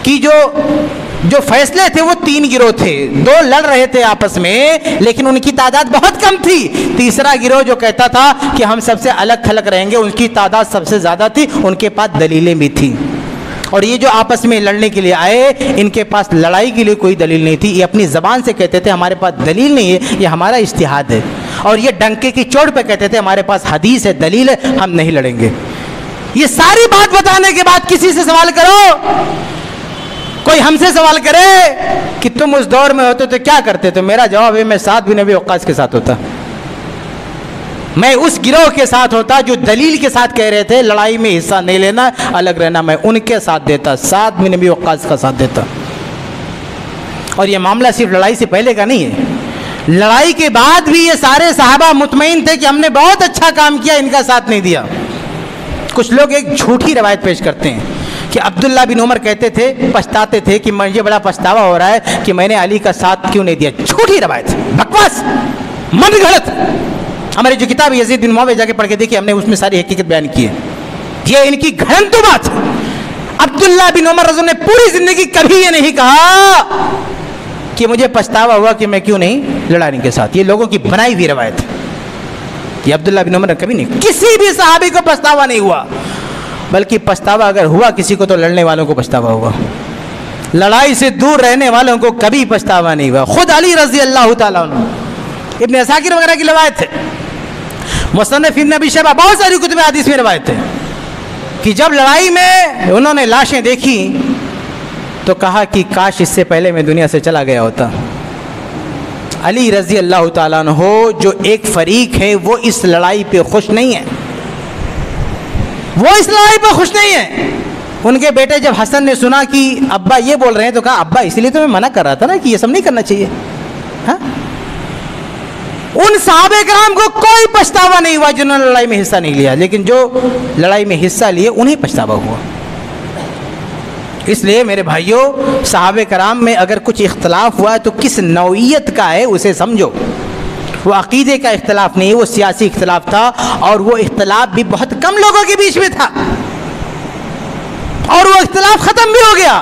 کی جو فیصلے تھے وہ 3 گروہ تھے، 2 لڑ رہے تھے آپس میں، لیکن ان کی تعداد بہت کم تھی۔ تیسرا گروہ جو کہتا تھا کہ ہم سب سے الگ تھلگ رہیں گے، ان کی تعداد سب سے زیادہ تھی، ان کے پاس دلیلیں بھی تھیں، اور یہ جو آپس میں لڑنے کے لیے آئے، ان کے پاس لڑائی کے لیے کوئی دلیل نہیں تھی، یہ اپنی زبان سے کہتے تھے ہمارے پاس دلیل نہیں ہے، یہ ہمارا اجتہاد ہے، اور یہ ڈنکے کی چوٹ پہ کہتے تھے ہمارے پاس حدیث ہے، دلیل ہے، ہم نہیں لڑیں گے۔ یہ ساری بات بتانے کے بعد کسی سے سوال کرو، کوئی ہم سے سوال کرے کہ تم اس دور میں ہوتے تو کیا کرتے، تو میرا جواب ہے میں سعد بن ابی وقاص کے ساتھ ہوتا، میں اس گروہ کے ساتھ ہوتا جو دلیل کے ساتھ کہہ رہے تھے لڑائی میں حصہ نہیں لینا، الگ رہنا، میں ان کے ساتھ دیتا، سعد بن ابی وقاص کا ساتھ دیتا۔ اور یہ معاملہ صرف لڑائی سے پہلے کا نہیں ہے، لڑائی کے بعد بھی یہ سارے صحابہ مطمئن تھے کہ ہم نے بہت اچھا کام کیا، ان کا ساتھ نہیں دیا۔ کچھ لوگ ایک جھوٹی روایت پیش کرتے ہیں کہ عبداللہ بن عمر کہتے تھے، پچھتاتے تھے کہ مجھے بڑا پچھتاوا ہو رہا ہے کہ میں نے علی کا ساتھ کیوں نہیں دیا۔ جھوٹی روایت، بکواس، من گھڑت۔ ہماری جو کتاب یزید بن معاویہ جا کے پڑھ کے دیکھیے، ہم نے اس میں ساری حقیقت بیان کی ہے۔ یہ ان کی گھڑنتو بات۔ عبداللہ بن عمر رضی اللہ عنہ نے پوری زندگی کبھی یہ نہیں کہا کہ مجھے پچھتاوا ہوا کہ میں کیوں نہیں لڑا ان کے ساتھ، یہ لوگوں کی بنائی ہوئی روایت ہے۔ یہ عبداللہ بن عمر نے کبھی نہیں، کسی بھی صحابی کو پچھتاوا نہیں ہوا، بلکہ پچھتاوا اگر ہوا کسی کو تو لڑنے والوں کو پچھتاوا ہوا، لڑائی سے دور رہنے والوں کو کبھی پچھتاوا نہیں ہوا۔ خود علی رضی اللہ تعالیٰ عنہ، ابن عساکر وغیرہ کی روایت ہے، مصنف ابن ابی شیبہ، بہت ساری کتب حدیث میں روایت ہے کہ جب لڑائی میں انہوں نے لاشیں دیکھی تو کہا کہ کاش اس سے پہلے میں دنیا سے چلا گیا ہوتا۔ علی رضی اللہ تعالیٰ عنہ جو ایک فریق ہے وہ اس لڑائی پہ خوش نہیں ہے، وہ اس لڑائی پہ خوش نہیں ہے۔ ان کے بیٹے جب حسن نے سنا کہ ابا یہ بول رہے ہیں تو کہا ابا اس لیے تو میں منع کر رہا تھا نا کہ یہ سب نہیں کرنا چاہیے۔ ہاں، ان صحابہ کرام کو کوئی پچھتاوا نہیں ہوا جنہوں نے لڑائی میں حصہ نہیں لیا، لیکن جو لڑائی میں حصہ لیے انہیں پچھتاوا ہوا۔ اس لیے میرے بھائیوں، صحابہ کرام میں اگر کچھ اختلاف ہوا تو کس نوعیت کا ہے اسے سمجھو۔ وہ عقیدے کا اختلاف نہیں، وہ سیاسی اختلاف تھا، اور وہ اختلاف بھی بہت کم لوگوں کے بیچ میں تھا، اور وہ اختلاف ختم بھی ہو گیا۔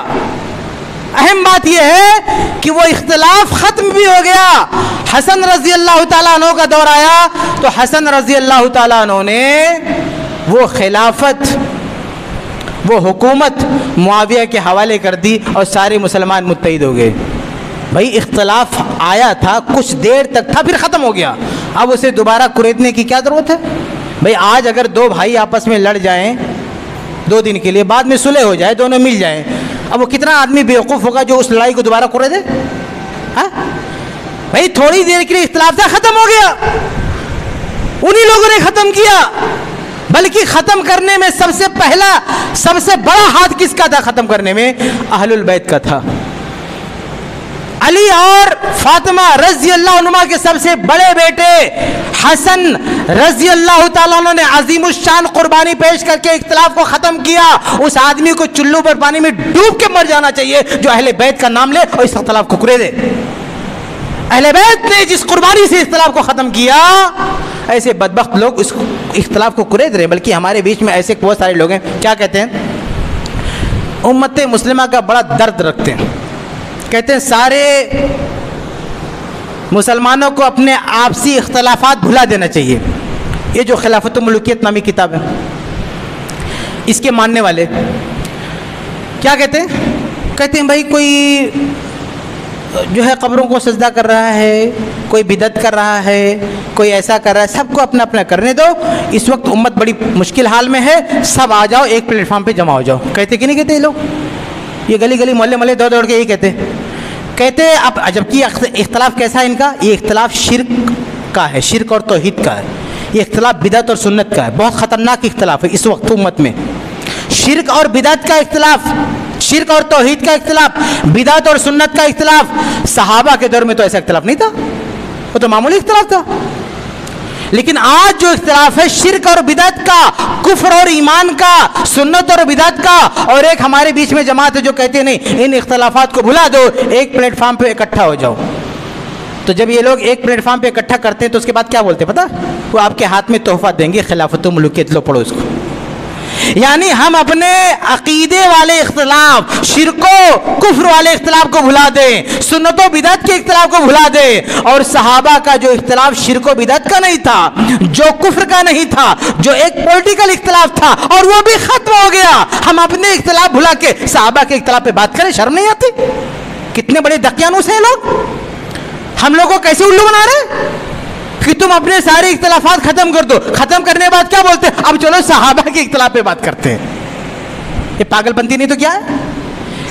اہم بات یہ ہے کہ وہ اختلاف ختم بھی ہو گیا۔ حسن رضی اللہ تعالیٰ عنہ کا دور آیا تو حسن رضی اللہ تعالیٰ عنہ نے وہ خلافت، وہ حکومت معاویہ کے حوالے کر دی اور سارے مسلمان متحد ہو گئے۔ بھائی اختلاف آیا تھا، کچھ دیر تک تھا، پھر ختم ہو گیا، اب اسے دوبارہ کریدنے کی کیا ضرورت ہے؟ بھئی آج اگر دو بھائی آپس میں لڑ جائیں 2 دن کے لیے، بعد میں صلح ہو جائے، دونوں مل جائیں، اب وہ کتنا آدمی بیوقوف ہوگا جو اس لڑائی کو دوبارہ کرے دے؟ ہاں بھئی تھوڑی دیر کے لیے اختلاف تھا، ختم ہو گیا، انہی لوگوں نے ختم کیا۔ بلکہ ختم کرنے میں سب سے پہلا، سب سے بڑا ہاتھ کس کا تھا ختم کرنے میں؟ اہل البیت کا تھا۔ علی اور فاطمہ رضی اللہ عنہما کے سب سے بڑے بیٹے حسن رضی اللہ تعالیٰ عنہ نے عظیم الشان قربانی پیش کر کے اختلاف کو ختم کیا۔ اس آدمی کو چلو پر پانی میں ڈوب کے مر جانا چاہیے جو اہل بیت کا نام لے اور اس اختلاف کو کرے دے۔ اہل بیت نے جس قربانی سے اختلاف کو ختم کیا، ایسے بدبخت لوگ اس اختلاف کو کرے دے۔ بلکہ ہمارے بیچ میں ایسے بہت سارے لوگ ہیں، کیا کہتے ہیں؟ امت مسلمہ کا بڑا درد رکھتے ہیں، کہتے ہیں سارے مسلمانوں کو اپنے آپسی اختلافات بھلا دینا چاہیے۔ یہ جو خلافت الملوکیت نامی کتاب ہے، اس کے ماننے والے کیا کہتے ہیں؟ کہتے ہیں بھائی کوئی جو ہے قبروں کو سجدہ کر رہا ہے، کوئی بدعت کر رہا ہے، کوئی ایسا کر رہا ہے، سب کو اپنا اپنا کرنے دو، اس وقت امت بڑی مشکل حال میں ہے، سب آ جاؤ ایک پلیٹ فارم پہ جمع ہو جاؤ۔ کہتے کہ نہیں کہتے یہ لوگ؟ یہ گلی گلی محلے محلے دوڑ کے یہی کہتے اب جبکہ اختلاف کیسا ہے ان کا؟ یہ اختلاف شرک کا ہے، شرک اور توحید کا ہے، یہ اختلاف بدعت اور سنت کا ہے، بہت خطرناک اختلاف ہے اس وقت امت میں۔ شرک اور بدعت کا اختلاف، شرک اور توحید کا اختلاف، بدعت اور سنت کا اختلاف۔ صحابہ کے دور میں تو ایسا اختلاف نہیں تھا، وہ تو معمولی اختلاف تھا۔ لیکن آج جو اختلاف ہے شرک اور بدعت کا، کفر اور ایمان کا، سنت اور بدعت کا، اور ایک ہمارے بیچ میں جماعت ہے جو کہتے ہیں نہیں ان اختلافات کو بھلا دو، ایک پلیٹ فارم پہ اکٹھا ہو جاؤ۔ تو جب یہ لوگ ایک پلیٹ فارم پہ اکٹھا کرتے ہیں تو اس کے بعد کیا بولتے ہیں پتہ؟ وہ آپ کے ہاتھ میں تحفہ دیں گے، خلافت الملوکیت، لو پڑھو اس کو۔ یعنی ہم اپنے عقیدے والے اختلاف، شرک و کفر والے اختلاف کو بھلا دیں، سنت و بدعت کے اختلاف کو بھلا دیں، اور صحابہ کا جو اختلاف شرک و بدعت کا نہیں تھا، جو کفر کا نہیں تھا، جو ایک پولیٹیکل اختلاف تھا، اور وہ بھی ختم ہو گیا، ہم اپنے اختلاف بھلا کے صحابہ کے اختلاف پہ بات کریں، شرم نہیں آتی؟ کتنے بڑے دقیانوس ہیں لوگ، ہم لوگوں کو کیسے الو بنا رہے کہ تم اپنے سارے اختلافات ختم کر دو، ختم کرنے کے بعد کیا بولتے ہیں؟ اب چلو صحابہ کے اختلاف پہ بات کرتے ہیں۔ یہ پاگل پنتی نہیں تو کیا ہے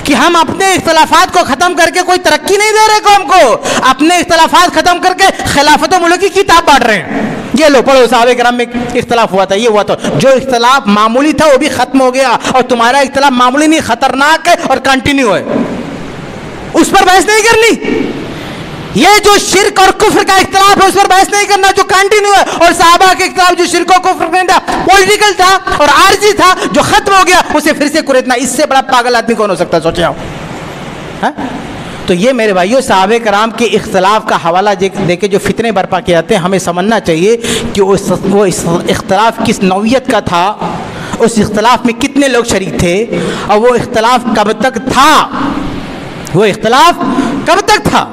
کہ ہم اپنے اختلافات کو ختم کر کے کوئی ترقی نہیں دے رہے قوم کو، اپنے اختلافات ختم کر کے خلافت و ملک کی کتاب بانٹ رہے ہیں۔ یہ لو پڑھو، صحابہ کرام میں اختلاف ہوا تھا، یہ ہوا تھا، جو اختلاف معمولی تھا وہ بھی ختم ہو گیا، اور تمہارا اختلاف معمولی نہیں، خطرناک ہے اور کنٹینیو ہے، اس پر بحث نہیں کرنی۔ یہ جو شرک اور کفر کا اختلاف ہے اس پر بحث نہیں کرنا، جو کنٹینیو ہے، اور صحابہ کے اختلاف جو شرک و کفر میں پولیٹیکل تھا اور عارضی تھا جو ختم ہو گیا، اسے پھر سے کریدنا، اس سے بڑا پاگل آدمی کون ہو سکتا ہے؟ سوچے ہو۔ تو یہ میرے بھائیوں صحابہ کرام کے اختلاف کا حوالہ دے کے جو فتنے برپا کیے جاتے ہیں، ہمیں سمجھنا چاہیے کہ وہ اختلاف کس نوعیت کا تھا، اس اختلاف میں کتنے لوگ شریک تھے، اور وہ اختلاف کب تک تھا، وہ اختلاف کب تک تھا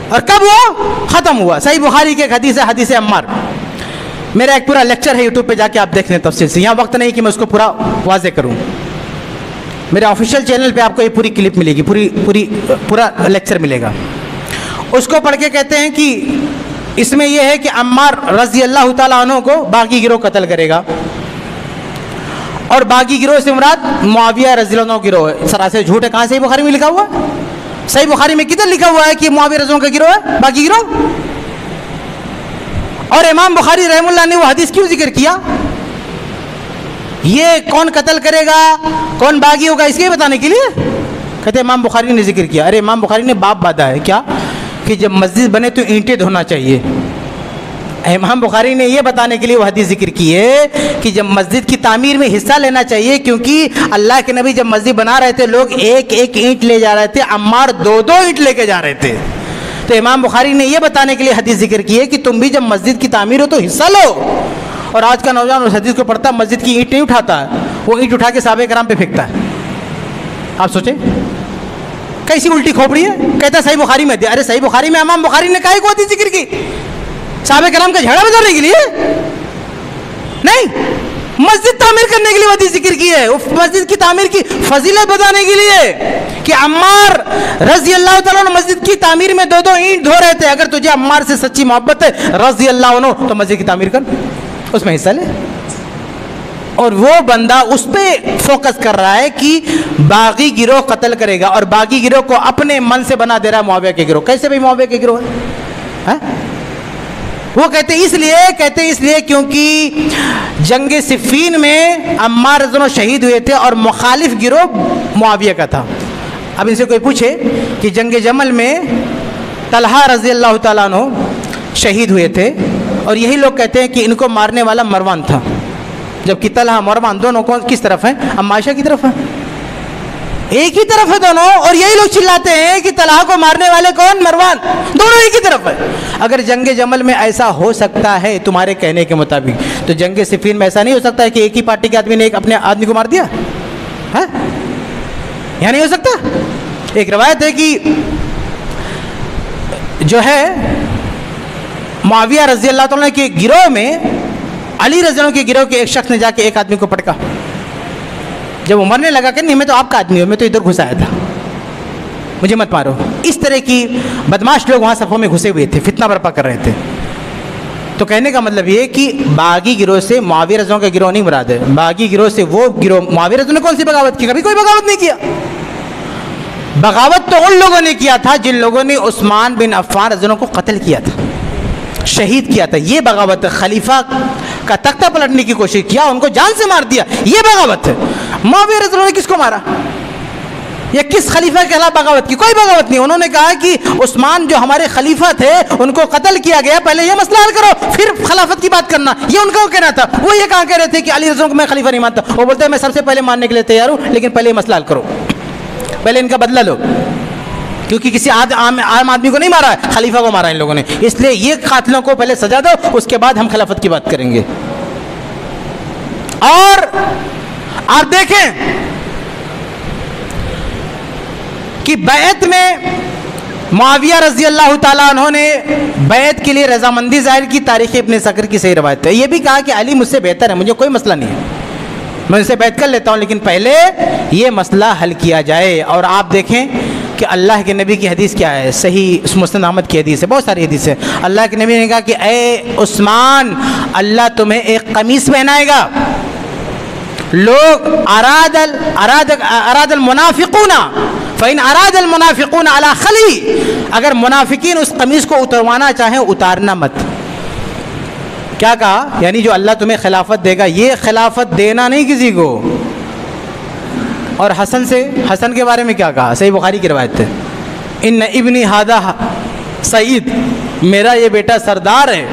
اور کب وہ ختم ہوا۔ صحیح بخاری کے ایک حدیث ہے، حدیث عمار، میرا ایک پورا لیکچر ہے یوٹیوب پہ، جا کے آپ دیکھ لیں تفصیل سے، یہاں وقت نہیں کہ میں اس کو پورا واضح کروں، میرے آفیشیل چینل پہ آپ کو یہ پوری کلپ ملے گی، پورا لیکچر ملے گا۔ اس کو پڑھ کے کہتے ہیں کہ اس میں یہ ہے کہ عمار رضی اللہ تعالیٰ عنہ کو باغی گروہ قتل کرے گا، اور باغی گروہ سے مراد معاویہ رضی اللہ عنہ گروہ ہے، سراسر جھوٹ ہے۔ کہاں سے بخاری میں لکھا ہوا ہے؟ صحیح بخاری میں کدھر لکھا ہوا ہے کہ معاویہ رضی اللہ عنہ کا گروہ ہے باغی گروہ؟ اور امام بخاری رحمہ اللہ نے وہ حدیث کیوں ذکر کیا؟ یہ کون قتل کرے گا، کون باغی ہوگا، اس کے بتانے کے لیے کہتے امام بخاری نے ذکر کیا۔ ارے امام بخاری نے باپ باندھا ہے کیا کہ جب مسجد بنے تو اینٹیں دھونا چاہیے؟ امام بخاری نے یہ بتانے کے لیے وہ حدیث ذکر کی ہے کہ جب مسجد کی تعمیر میں حصہ لینا چاہیے، کیونکہ اللہ کے نبی جب مسجد بنا رہے تھے لوگ ایک ایک اینٹ لے جا رہے تھے، عمار دو دو اینٹ لے کے جا رہے تھے، تو امام بخاری نے یہ بتانے کے لیے حدیث ذکر کی ہے کہ تم بھی جب مسجد کی تعمیر ہو تو حصہ لو۔ اور آج کا نوجوان اس حدیث کو پڑھتا ہے، مسجد کی اینٹ نہیں اٹھاتا ہے، وہ اینٹ اٹھا کے صحابہ کرام پہ پھینکتا ہے۔ آپ سوچیں کیسی الٹی کھوپڑی ہے، کہتا ہے صحیح بخاری میں دیا۔ ارے صحیح بخاری میں امام بخاری نے کہا کو حدیث ذکر کی؟ صحابہ کرام کا جھگڑا بجانے کے لیے نہیں، مسجد تعمیر کرنے کے لیے حدیث ذکر کی ہے، مسجد کی تعمیر کی فضیلت بتانے کے لیے کہ عمار رضی اللہ تعالیٰ عنہ مسجد کی تعمیر میں دو دو اینٹ دھو رہے تھے۔ اگر تجھے عمار سے سچی محبت ہے رضی اللہ عنہ تو مسجد کی تعمیر کر، اس میں حصہ لے۔ اور وہ بندہ اس پہ فوکس کر رہا ہے کہ باغی گروہ قتل کرے گا، اور باغی گروہ کو اپنے من سے بنا دے رہا ہے معاویہ کے گروہ۔ کیسے بھائی معاویہ کے گروہ ہے؟ وہ کہتے اس لیے کیونکہ جنگ صفین میں عمار رضی اللہ عنہ شہید ہوئے تھے اور مخالف گروہ معاویہ کا تھا۔ اب ان سے کوئی پوچھے کہ جنگ جمل میں طلحہ رضی اللہ تعالیٰ عنہ شہید ہوئے تھے، اور یہی لوگ کہتے ہیں کہ ان کو مارنے والا مروان تھا، جبکہ طلحہ مروان دونوں کس طرف ہیں؟ اما عائشہ کی طرف ہیں، ایک ہی طرف ہے دونوں، اور یہی لوگ چلاتے ہیں کہ طلحہ کو مارنے والے کون؟ مروان، دونوں ایک ہی طرف ہے۔ اگر جنگ جمل میں ایسا ہو سکتا ہے تمہارے کہنے کے مطابق، تو جنگ صفین میں ایسا نہیں ہو سکتا ہے کہ ایک ہی پارٹی کے آدمی نے ایک اپنے آدمی کو مار دیا؟ یہاں نہیں ہو سکتا۔ ایک روایت ہے کہ جو ہے معاویہ رضی اللہ تعالیٰ کے گروہ میں علی رضی اللہ عنہ کے گروہ کے ایک شخص نے جا کے ایک آدمی کو پٹکا، جب وہ مرنے لگا کہ نہیں میں تو آپ کا آدمی ہوں، میں تو ادھر گھسا آیا تھا، مجھے مت مارو۔ اس طرح کی بدماش لوگ وہاں صفوں میں گھسے ہوئے تھے، فتنہ برپا کر رہے تھے۔ تو کہنے کا مطلب یہ کہ باغی گروہ سے معاویہ رضی اللہ عنہ کا گروہ نہیں مراد ہے، باغی گروہ سے وہ گروہ، معاویہ رضی اللہ عنہ نے کون سی بغاوت کی؟ کبھی کوئی بغاوت نہیں کیا۔ بغاوت تو ان لوگوں نے کیا تھا جن لوگوں نے عثمان بن عفان رضی اللہ عنہ کو قتل کیا تھا، شہید کیا تھا، یہ بغاوت ہے۔ خلیفہ کا تختہ پلٹنے کی کوشش کیا، ان کو جان سے مار دیا، یہ بغاوت ہے۔ معاویہ رضی اللہ عنہ نے کس کو مارا یا کس خلیفہ کے خلاف بغاوت کی؟ کوئی بغاوت نہیں۔ انہوں نے کہا کہ عثمان جو ہمارے خلیفہ تھے ان کو قتل کیا گیا، پہلے یہ مسئلہ حل کرو پھر خلافت کی بات کرنا، یہ ان کا کہنا تھا۔ وہ یہ کہاں کہہ رہے تھے کہ علی رضی اللہ عنہ کو میں خلیفہ نہیں مانتا، وہ بولتے ہیں میں سب سے پہلے ماننے کے لیے تیار ہوں، لیکن پہلے یہ مسئلہ حل کرو، پہلے ان کا بدلہ لو، کیونکہ کسی عام آدمی کو نہیں مارا ہے، خلیفہ کو مارا ان لوگوں نے، اس لیے یہ قاتلوں کو پہلے سزا دو، اس کے بعد ہم خلافت کی بات کریں گے۔ اور اور آپ دیکھیں کہ بیعت میں معاویہ رضی اللہ تعالیٰ عنہ نے بیعت کے لیے رضامندی ظاہر کی. تاریخ ابن سکر کی صحیح روایت ہے. یہ بھی کہا کہ علی مجھ سے بہتر ہے, مجھے کوئی مسئلہ نہیں ہے, میں ان سے بیعت کر لیتا ہوں, لیکن پہلے یہ مسئلہ حل کیا جائے. اور آپ دیکھیں کہ اللہ کے نبی کی حدیث کیا ہے, صحیح مسند احمد کی حدیث ہے, بہت ساری حدیث ہے. اللہ کے نبی نے کہا کہ اے عثمان, اللہ تمہیں ایک قمیص پہنائے گا. لوگ اراد المنافقون فإن اراد المنافقون علی خلی, اگر منافقین اس قمیص کو اتروانا چاہیں اتارنا مت. کیا کہا؟ یعنی جو اللہ تمہیں خلافت دے گا, یہ خلافت دینا نہیں کسی کو. اور حسن کے بارے میں کیا کہا؟ صحیح بخاری کی روایت ہے, ان ابنی ھذا سعید, میرا یہ بیٹا سردار ہے,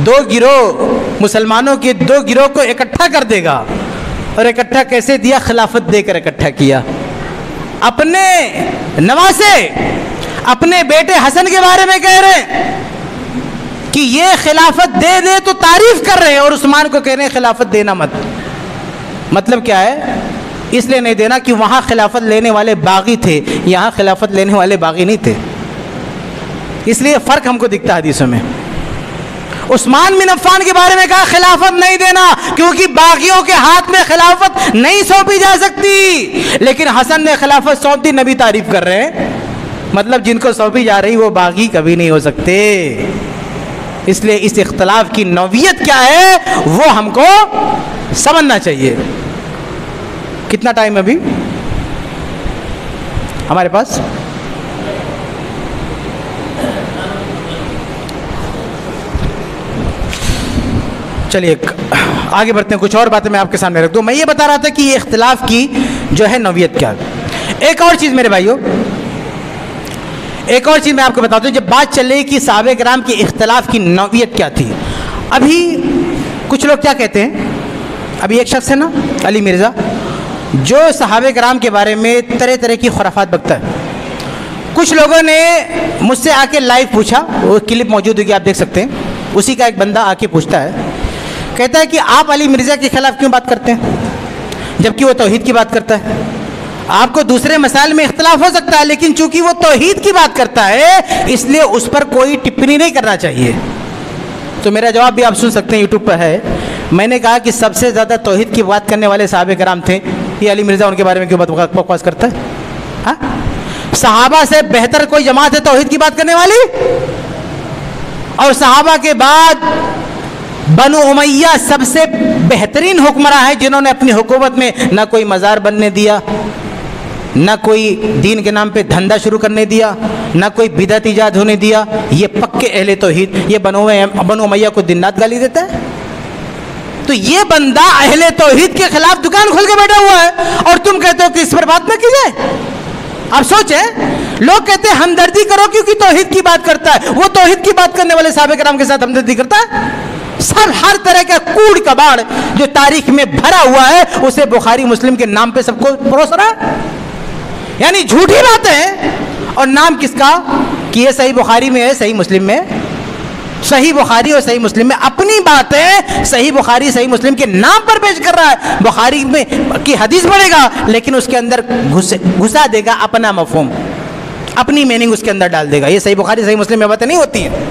2 گروہ مسلمانوں کے 2 گروہ کو اکٹھا کر دے گا. اور اکٹھا کیسے دیا؟ خلافت دے کر اکٹھا کیا. اپنے نواسے اپنے بیٹے حسن کے بارے میں کہہ رہے ہیں کہ یہ خلافت دے دے تو تعریف کر رہے ہیں, اور عثمان کو کہہ رہے ہیں خلافت دینا مت. مطلب کیا ہے؟ اس لیے نہیں دینا کہ وہاں خلافت لینے والے باغی تھے, یہاں خلافت لینے والے باغی نہیں تھے. اس لیے فرق ہم کو دکھتا ہے حدیثوں میں. عثمان بن عفان کے بارے میں کہا خلافت نہیں دینا, کیونکہ باغیوں کے ہاتھ میں خلافت نہیں سونپی جا سکتی. لیکن حسن نے خلافت سونپ دی, نبی تعریف کر رہے ہیں. مطلب جن کو سونپی جا رہی وہ باغی کبھی نہیں ہو سکتے. اس لیے اس اختلاف کی نوعیت کیا ہے وہ ہم کو سمجھنا چاہیے. کتنا ٹائم ابھی ہمارے پاس؟ چلیے آگے بڑھتے ہیں. کچھ اور باتیں میں آپ کے سامنے رکھ دوں. میں یہ بتا رہا تھا کہ یہ اختلاف کی جو ہے نوعیت کیا ہے. ایک اور چیز میرے بھائیوں, ایک اور چیز میں آپ کو بتاتا ہوں. جب بات چل رہی کہ صحابہ کرام کی اختلاف کی نوعیت کیا تھی, ابھی کچھ لوگ کیا کہتے ہیں, ابھی ایک شخص ہے نا علی مرزا, جو صحابہ کرام کے بارے میں طرح طرح کی خرافات بکتا ہے. کچھ لوگوں نے مجھ سے آ کے لائیو پوچھا, وہ کلپ موجود ہوگی آپ دیکھ سکتے ہیں. اسی کا ایک بندہ آ کے پوچھتا ہے, کہتا ہے کہ آپ علی مرزا کے خلاف کیوں بات کرتے ہیں جبکہ وہ توحید کی بات کرتا ہے. آپ کو دوسرے مسائل میں اختلاف ہو سکتا ہے, لیکن چونکہ وہ توحید کی بات کرتا ہے اس لیے اس پر کوئی ٹپنی نہیں کرنا چاہیے. تو میرا جواب بھی آپ سن سکتے ہیں, یوٹیوب پر ہے. میں نے کہا کہ سب سے زیادہ توحید کی بات کرنے والے صحابہ کرام تھے, یہ علی مرزا ان کے بارے میں کیوں بکواس کرتا ہے؟ ہاں, صحابہ سے بہتر کوئی جماعت ہے توحید کی بات کرنے والی؟ اور صحابہ کے بعد بنو امیہ سب سے بہترین حکمراں ہیں جنہوں نے اپنی حکومت میں نہ کوئی مزار بننے دیا, نہ کوئی دین کے نام پہ دھندا شروع کرنے دیا, نہ کوئی بدعت ایجاد ہونے دیا. یہ پکے اہل توحید, یہ بنو امیہ کو دن رات گالی دیتا ہے. تو یہ بندہ اہل توحید کے خلاف دکان کھول کے بیٹھا ہوا ہے, اور تم کہتے ہو کہ اس پر بات نہ کی جائے. آپ سوچیں, لوگ کہتے ہیں ہمدردی کرو کیونکہ توحید کی بات کرتا ہے. وہ توحید کی بات کرنے والے صحابہ کرام کے ساتھ ہمدردی کرتا ہے؟ سب ہر طرح کا کوڑ کباڑ جو تاریخ میں بھرا ہوا ہے اسے بخاری مسلم کے نام پہ سب کو پروس رہا ہے. یعنی جھوٹی باتیں, اور نام کس کا کہ یہ صحیح بخاری میں ہے, صحیح مسلم میں. صحیح بخاری اور صحیح مسلم میں اپنی باتیں صحیح بخاری صحیح مسلم کے نام پر پیش کر رہا ہے. بخاری میں کی حدیث پڑھے گا لیکن اس کے اندر گھسا دے گا اپنا مفہوم, اپنی میننگ اس کے اندر ڈال دے گا. یہ صحیح بخاری صحیح مسلم میں باتیں نہیں ہوتی ہیں.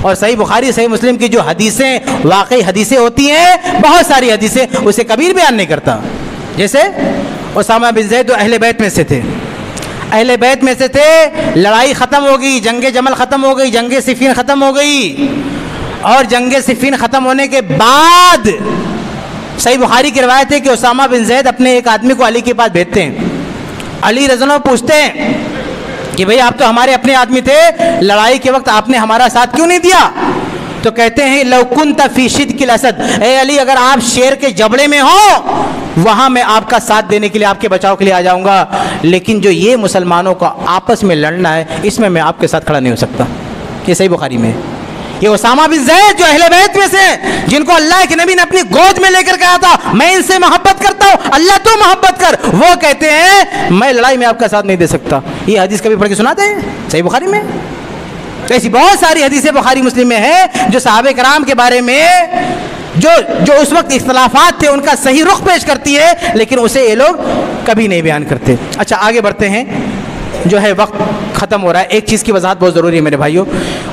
اور صحیح بخاری صحیح مسلم کی جو حدیثیں واقعی حدیثیں ہوتی ہیں, بہت ساری حدیثیں, اسے کبھی بیان نہیں کرتا. جیسے اسامہ بن زید جو اہل بیت میں سے تھے, اہل بیت میں سے تھے, لڑائی ختم ہو گئی, جنگ جمل ختم ہو گئی, جنگ صفین ختم ہو گئی, اور جنگ صفین ختم ہونے کے بعد صحیح بخاری کی روایت ہے کہ اسامہ بن زید اپنے ایک آدمی کو علی کے پاس بھیجتے ہیں. علی رضی اللہ عنہ پوچھتے ہیں کہ بھئی آپ تو ہمارے اپنے آدمی تھے, لڑائی کے وقت آپ نے ہمارا ساتھ کیوں نہیں دیا؟ تو کہتے ہیں لو کنت فی شدق الاسد, اے علی اگر آپ شیر کے جبڑے میں ہو وہاں میں آپ کا ساتھ دینے کے لیے, آپ کے بچاؤ کے لیے آ جاؤں گا, لیکن جو یہ مسلمانوں کا آپس میں لڑنا ہے اس میں آپ کے ساتھ کھڑا نہیں ہو سکتا. یہ صحیح بخاری میں. یہ اسامہ بن زید جو اہل بیت میں سے, جن کو اللہ کے نبی نے اپنی گود میں لے کر کہا تھا میں ان سے محبت کرتا ہوں, اللہ تو محبت کر, وہ کہتے ہیں میں لڑائی میں آپ کا ساتھ نہیں دے سکتا. یہ حدیث کبھی پڑھ کے سناتے ہیں صحیح بخاری میں؟ ایسی بہت ساری حدیثیں بخاری مسلم میں ہیں جو صحابہ کرام کے بارے میں جو اس وقت اختلافات تھے ان کا صحیح رخ پیش کرتی ہے، لیکن اسے یہ لوگ کبھی نہیں بیان کرتے۔ اچھا آگے بڑھتے ہیں، جو ہے وقت ختم ہو رہا ہے۔ ایک چیز کی وضاحت بہت ضروری ہے میرے بھائیوں،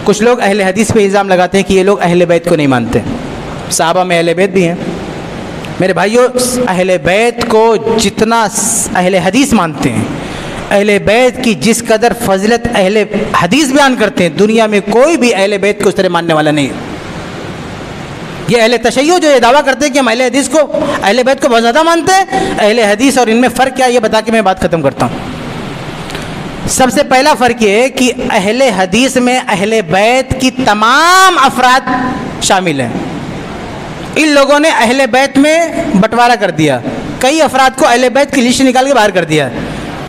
کچھ لوگ اہل حدیث پہ الزام لگاتے ہیں کہ یہ لوگ اہل بیت کو نہیں مانتے، صحابہ میں اہل بیت بھی ہیں۔ میرے بھائیوں، اہل بیت کو جتنا اہل حدیث مانتے ہیں، اہل بیت کی جس قدر فضیلت اہل حدیث بیان کرتے ہیں، دنیا میں کوئی بھی اہل بیت کو اس طرح ماننے والا نہیں ہے۔ یہ اہل تشیع جو یہ دعویٰ کرتے ہیں کہ ہم اہل حدیث کو، اہل بیت کو بہت زیادہ مانتے ہیں، اہل حدیث اور ان میں فرق کیا ہے یہ بتا کے میں بات ختم کرتا ہوں۔ سب سے پہلا فرق یہ ہے کہ اہل حدیث میں اہل بیت کی تمام افراد شامل ہیں۔ ان لوگوں نے اہل بیت میں بٹوارا کر دیا، کئی افراد کو اہل بیت کی لسٹ نکال کے باہر کر دیا۔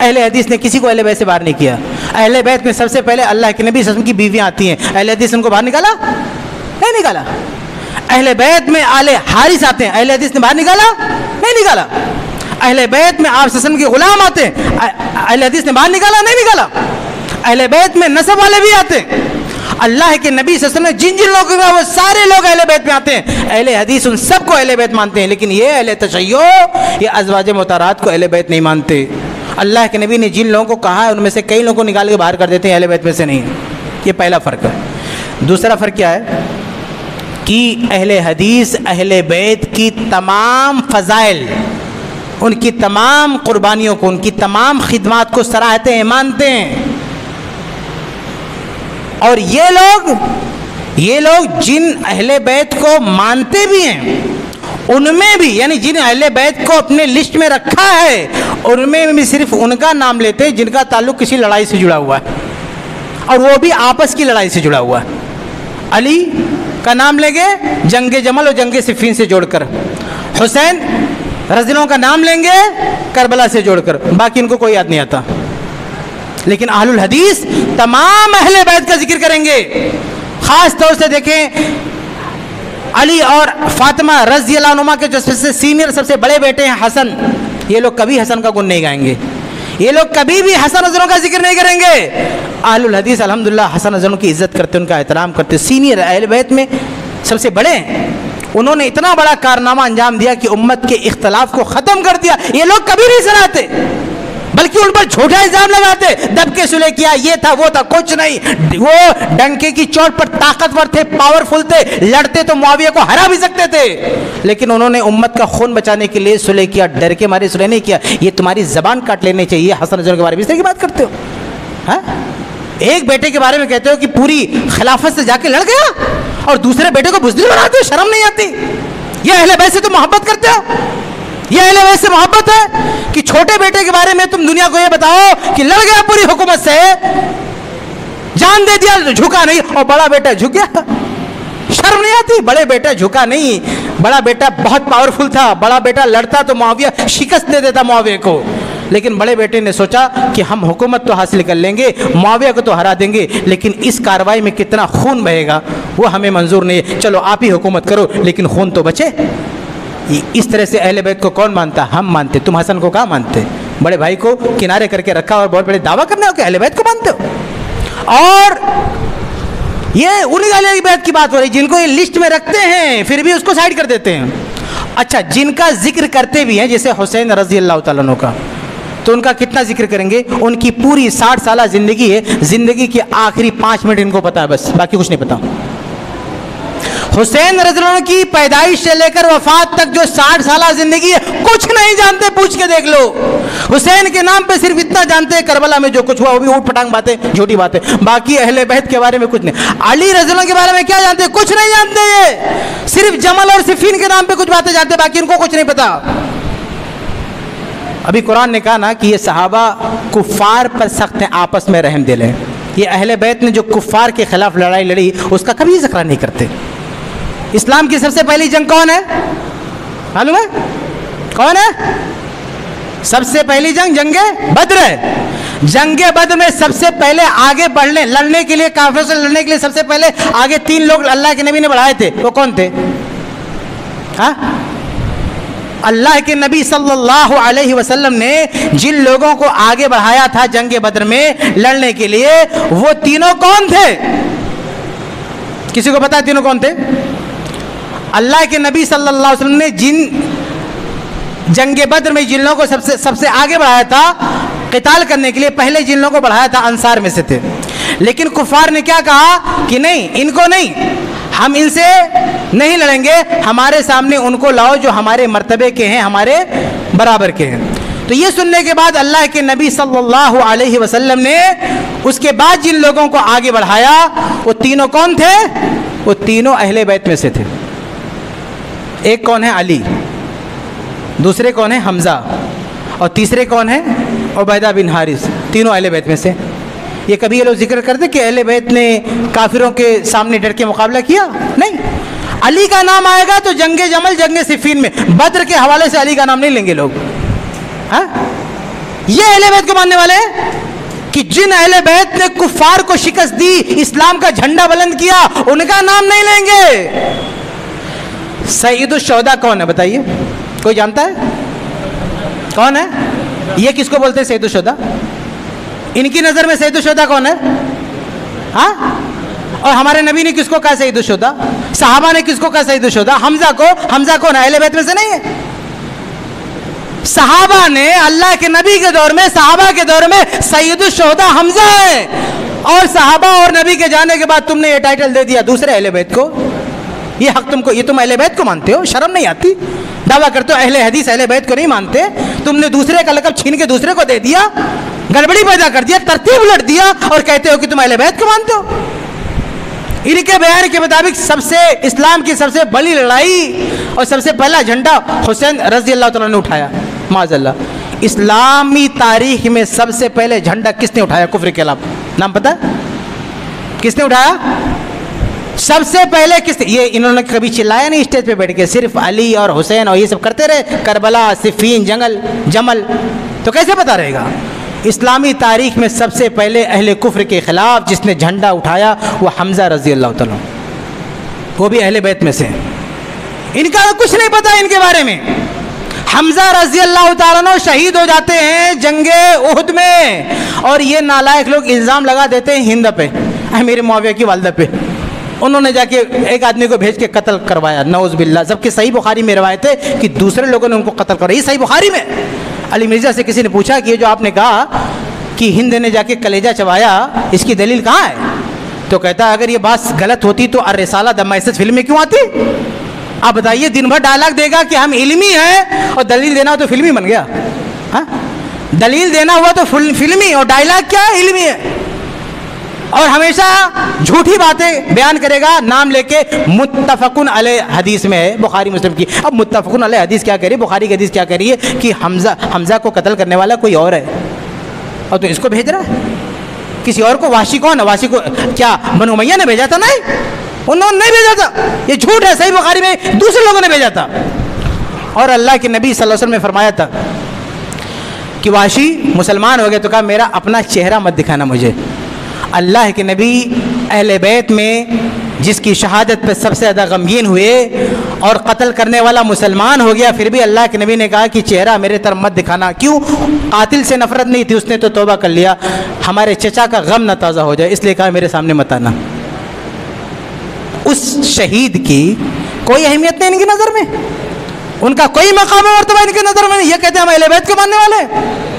اہل حدیث نے کسی کو اہل بیت سے باہر نہیں کیا۔ اہل بیت میں سب سے پہلے اللہ کے نبی صلی اللہ علیہ وسلم کی بیویاں آتی ہیں، اہل حدیث نے ان کو باہر نکالا؟ نہیں نکالا۔ اہل بیت میں آل حارث آتے ہیں، اہل حدیث نے باہر نکالا؟ نہیں نکالا۔ اہل بیت میں آپ صلی اللہ علیہ وسلم کے غلام آتے ہیں، اہل حدیث نے باہر نکالا؟ نہیں نکالا۔ اہل بیت میں نسب والے بھی آتے ہیں، اللہ کے نبی صلی اللہ علیہ وسلم نے جن لوگوں کو وہ سارے لوگ اہل بیت میں آتے ہیں۔ اہل حدیث ان سب کو اہل بیت مانتے ہیں، لیکن یہ اہل تشیع یہ ازواج مطہرات کو اہل بیت نہیں مانتے۔ اللہ کے نبی نے جن لوگوں کو کہا ہے ان میں سے کئی لوگوں کو نکال کے باہر کر دیتے ہیں، اہل بیت میں سے نہیں۔ یہ پہلا فرق ہے۔ دوسرا فرق کیا ہے کہ اہل حدیث اہل بیت کی تمام فضائل، ان کی تمام قربانیوں کو، ان کی تمام خدمات کو سراہتے ہیں، مانتے ہیں۔ اور یہ لوگ جن اہل بیت کو مانتے بھی ہیں ان میں بھی، یعنی جن اہل بیت کو اپنے لسٹ میں رکھا ہے ان میں بھی صرف ان کا نام لیتے ہیں جن کا تعلق کسی لڑائی سے جڑا ہوا ہے، اور وہ بھی آپس کی لڑائی سے جڑا ہوا ہے۔ علی کا نام لیں گے جنگ جمل اور جنگ صفین سے جوڑ کر، حسین رضی اللہ عنہ کا نام لیں گے کربلا سے جوڑ کر، باقی ان کو کوئی یاد نہیں آتا۔ لیکن اہل الحدیث تمام اہل بیت کا ذکر کریں گے۔ خاص طور سے دیکھیں علی اور فاطمہ رضی اللہ عنہما کے جو سب سے سینئر، سب سے بڑے بیٹے ہیں حسن، یہ لوگ کبھی حسن کا گن نہیں گائیں گے، یہ لوگ کبھی بھی حسن رضی اللہ کا ذکر نہیں کریں گے۔ اہل الحدیث الحمدللہ حسن رضی اللہ کی عزت کرتے، ان کا احترام کرتے، سینئر اہل بیت میں سب سے بڑے ہیں۔ انہوں نے اتنا بڑا کارنامہ انجام دیا کہ امت کے اختلاف کو ختم کر دیا۔ یہ لوگ کبھی نہیں سناتے، بلکہ ان پر جھوٹا الزام لگاتے، دب کے سلے کیا، یہ تھا وہ تھا، کچھ نہیں۔ وہ ڈنکے کی چوٹ پر طاقتور تھے، پاورفل تھے، لڑتے تو معاویہ کو ہرا بھی سکتے تھے، لیکن انہوں نے امت کا خون بچانے کے لیے سلح کیا، ڈر کے مارے سلح نہیں کیا۔ یہ تمہاری زبان کاٹ لینے چاہیے، حسن رضی اللہ کے بارے میں اس طرح کی بات کرتے ہو؟ ہاں، ایک بیٹے کے بارے میں کہتے ہو کہ پوری خلافت سے جا کے لڑ گیا، اور دوسرے بیٹے کو بزدل بناتے ہو، شرم نہیں آتی؟ یہ اہل بیت سے تم محبت کرتے ہو؟ یہ اہل بیت سے محبت ہے کہ چھوٹے بیٹے کے بارے میں تم دنیا کو یہ بتاؤ کہ لڑ گیا پوری حکومت سے، جان دے دیا، جھکا نہیں، اور بڑا بیٹا جھک گیا؟ شرم نہیں آتی؟ بڑے بیٹا جھکا نہیں، بڑا بیٹا بہت پاورفل تھا، بڑا بیٹا لڑتا تو معاویہ شکست دے دیتا معاویہ کو، لیکن بڑے بیٹے نے سوچا کہ ہم حکومت تو حاصل کر لیں گے، معاویہ کو تو ہرا دیں گے، لیکن اس کارروائی میں کتنا خون بہے گا وہ ہمیں منظور نہیں ہے، چلو آپ ہی حکومت کرو لیکن خون تو بچے۔ اس طرح سے اہل بیت کو کون مانتا؟ ہم مانتے۔ تم حسن کو کہاں مانتے؟ بڑے بھائی کو کنارے کر کے رکھا اور بہت بڑے دعویٰ کرنے ہو کہ اہل بیت کو مانتے ہو۔ اور یہ انہی اہل بیت کی بات ہو رہی جن کو یہ لسٹ میں رکھتے ہیں پھر بھی اس کو سائڈ کر دیتے ہیں۔ اچھا، جن کا ذکر کرتے بھی ہیں جیسے حسین رضی اللہ تعالیٰ عنہ کا، تو ان کا کتنا ذکر کریں گے؟ ان کی پوری 60 سالہ زندگی ہے، زندگی کے آخری 5 منٹ ان کو پتا ہے، بس باقی کچھ نہیں پتا۔ حسین رضی اللہ عنہ کی پیدائش سے لے کر وفات تک جو 60 سالہ زندگی ہے کچھ نہیں جانتے، پوچھ کے دیکھ لو۔ حسین کے نام پہ صرف اتنا جانتے ہیں کربلا میں جو کچھ ہوا وہ بھی اوٹ پٹانگ باتیں، جھوٹی باتیں، باقی اہل بیت کے بارے میں کچھ نہیں۔ علی رضی اللہ کے بارے میں کیا جانتے؟ کچھ نہیں جانتے، یہ صرف جمل اور صفین کے نام پہ کچھ باتیں جانتے، باقی ان کو کچھ نہیں پتا۔ ابھی قرآن نے کہا نا کہ یہ صحابہ کفار پر سخت ہیں، آپس میں رحم دل ہیں۔ یہ اہل بیت نے جو کفار کے خلاف لڑائی لڑی اس کا کبھی ذکر نہیں کرتے۔ اسلام کی سب سے پہلی جنگ کون ہے معلوم ہے؟ کون ہے؟ سب سے پہلی جنگ جنگ بدر ہے۔ جنگ بدر میں سب سے پہلے آگے بڑھنے لڑنے کے لیے، کافروں سے لڑنے کے لیے سب سے پہلے آگے 3 لوگ اللہ کے نبی نے بڑھائے تھے، وہ کون تھے؟ ہاں، اللہ کے نبی صلی اللہ علیہ وسلم نے جن لوگوں کو آگے بڑھایا تھا جنگ بدر میں لڑنے کے لیے وہ تینوں کون تھے؟ کسی کو پتا ہے تینوں کون تھے؟ اللہ کے نبی صلی اللہ علیہ وسلم نے جنگ بدر میں جن لوگوں کو سب سے آگے بڑھایا تھا قتال کرنے کے لیے، پہلے جن لوگوں کو بڑھایا تھا انصار میں سے تھے، لیکن کفار نے کیا کہا کہ نہیں، ان کو نہیں، ہم ان سے نہیں لڑیں گے، ہمارے سامنے ان کو لاؤ جو ہمارے مرتبے کے ہیں، ہمارے برابر کے ہیں۔ تو یہ سننے کے بعد اللہ کے نبی صلی اللہ علیہ وسلم نے اس کے بعد جن لوگوں کو آگے بڑھایا وہ تینوں کون تھے؟ وہ تینوں اہل بیت میں سے تھے۔ ایک کون ہے؟ علی، دوسرے کون ہیں؟ حمزہ، اور تیسرے کون ہیں؟ عبیدہ بن حارث، تینوں اہل بیت میں سے۔ یہ کبھی یہ لوگ ذکر کرتے کہ اہل بیت نے کافروں کے سامنے ڈٹ کے مقابلہ کیا؟ نہیں۔ علی کا نام آئے گا تو جنگ جمل، جنگ صفین میں، بدر کے حوالے سے علی کا نام نہیں لیں گے لوگ۔ ہاں، یہ اہل بیت کو ماننے والے ہیں کہ جن اہل بیت نے کفار کو شکست دی، اسلام کا جھنڈا بلند کیا، ان کا نام نہیں لیں گے۔ سید الشہداء کون ہے بتائیے؟ کوئی جانتا ہے کون ہے؟ یہ کس کو بولتے ہیں سید الشہداء؟ ان کی نظر میں سید الشہداء کون ہے؟ ہاں، اور ہمارے نبی نے کس کو کہا سید الشہداء؟ صحابہ نے کس کو کہا سید الشہداء؟ حمزہ کو۔ حمزہ کون ہے؟ اہل بیت میں سے نہیں ہے۔ صحابہ نے اللہ کے نبی کے دور میں، صحابہ کے دور میں سید الشہداء حمزہ ہے، اور صحابہ اور نبی کے جانے کے بعد تم نے یہ ٹائٹل دے دیا دوسرے اہل بیت کو۔ یہ حق تم کو، یہ تم اہل بیت کو مانتے ہو؟ شرم نہیں آتی؟ دعویٰ کرتے ہو اہل حدیث اہل بیت کو نہیں مانتے، تم نے دوسرے کا لقب چھین کے دوسرے کو دے دیا، گڑبڑی پیدا کر دیا، ترتیب الٹ دیا، اور کہتے ہو کہ تم اہل بیت کو مانتے ہو۔ ان کے بیان کے مطابق اسلام کی سب سے بڑی لڑائی اور سب سے پہلا جھنڈا حسین رضی اللہ تعالیٰ نے اٹھایا، معاذ اللہ۔ اسلامی تاریخ میں سب سے پہلے جھنڈا کس نے اٹھایا کفر کے خلاف؟ نام پتہ ہے کس نے اٹھایا؟ سب سے پہلے کس نے؟ یہ انہوں نے کبھی چلایا نہیں اسٹیج پہ بیٹھ کے، صرف علی اور حسین اور یہ سب کرتے رہے، کربلا، صفین، جمل، تو کیسے پتہ رہے گا؟ اسلامی تاریخ میں سب سے پہلے اہل کفر کے خلاف جس نے جھنڈا اٹھایا وہ حمزہ رضی اللہ تعالیٰ، وہ بھی اہل بیت میں سے۔ ان کا کچھ نہیں پتا ان کے بارے میں۔ حمزہ رضی اللہ تعالیٰ شہید ہو جاتے ہیں جنگ احد میں، اور یہ نالائق لوگ الزام لگا دیتے ہیں ہند پہ، امیر معاویہ کی والدہ پہ۔ انہوں نے جا کے ایک آدمی کو بھیج کے قتل کروایا، نعوذ باللہ، جبکہ صحیح بخاری میں روایت ہے کہ دوسرے لوگوں نے ان کو قتل کروایا۔ یہ صحیح بخاری میں۔ علی مرزا سے کسی نے پوچھا کہ یہ جو آپ نے کہا کہ ہند نے جا کے کلیجہ چبایا، اس کی دلیل کہاں ہے؟ تو کہتا ہے اگر یہ بات غلط ہوتی تو الرسالہ دمائست فلم میں کیوں آتی؟ آپ بتائیے، دن بھر ڈائلاگ دے گا کہ ہم علمی ہیں، اور دلیل دینا ہو تو فلمی بن گیا۔ ہاں، دلیل دینا ہوا تو فلمی، اور ڈائلاگ کیا ہے؟ علمی ہے۔ اور ہمیشہ جھوٹی باتیں بیان کرے گا، نام لے کے متفقن علیہ حدیث میں ہے بخاری مسلم کی۔ اب متفقن علیہ حدیث کیا کہہ رہی ہے؟ بخاری کی حدیث کیا کہہ رہی ہے کہ حمزہ کو قتل کرنے والا کوئی اور ہے، اور تو اس کو بھیج رہا ہے کسی اور کو۔ وحشی کون ہے؟ وحشی کو کیا بنو امیہ نے بھیجا تھا؟ نہیں، انہوں نے نہیں بھیجا تھا، یہ جھوٹ ہے۔ صحیح بخاری میں دوسرے لوگوں نے بھیجا تھا۔ اور اللہ کے نبی صلی اللہ علیہ وسلم نے فرمایا تھا کہ وحشی مسلمان ہو گیا تو کہا میرا اپنا چہرہ مت دکھانا مجھے۔ اللہ کے نبی اہل بیت میں جس کی شہادت پہ سب سے زیادہ غمگین ہوئے اور قتل کرنے والا مسلمان ہو گیا، پھر بھی اللہ کے نبی نے کہا کہ چہرہ میرے طرف مت دکھانا۔ کیوں؟ قاتل سے نفرت نہیں تھی، اس نے تو توبہ کر لیا، ہمارے چچا کا غم نہ تازہ ہو جائے، اس لیے کہا میرے سامنے مت آنا۔ اس شہید کی کوئی اہمیت نہیں ان کی نظر میں، ان کا کوئی مقام و مرتبہ ان کی نظر میں نہیں۔ یہ کہتے ہیں ہم اہل بیت کو ماننے والے ہیں۔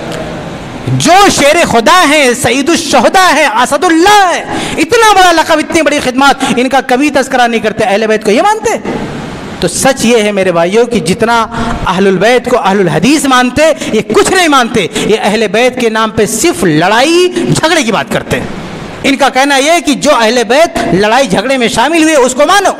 جو شیر خدا ہیں، سید الشہداء ہیں، اسد اللہ ہے، اتنا بڑا لقب، اتنی بڑی خدمات، ان کا کبھی تذکرہ نہیں کرتے، اہل بیت کو یہ مانتے۔ تو سچ یہ ہے میرے بھائیوں کہ جتنا اہل البیت کو اہل الحدیث مانتے، یہ کچھ نہیں مانتے، یہ اہل بیت کے نام پہ صرف لڑائی جھگڑے کی بات کرتے ہیں۔ ان کا کہنا یہ ہے کہ جو اہل بیت لڑائی جھگڑے میں شامل ہوئے اس کو مانو،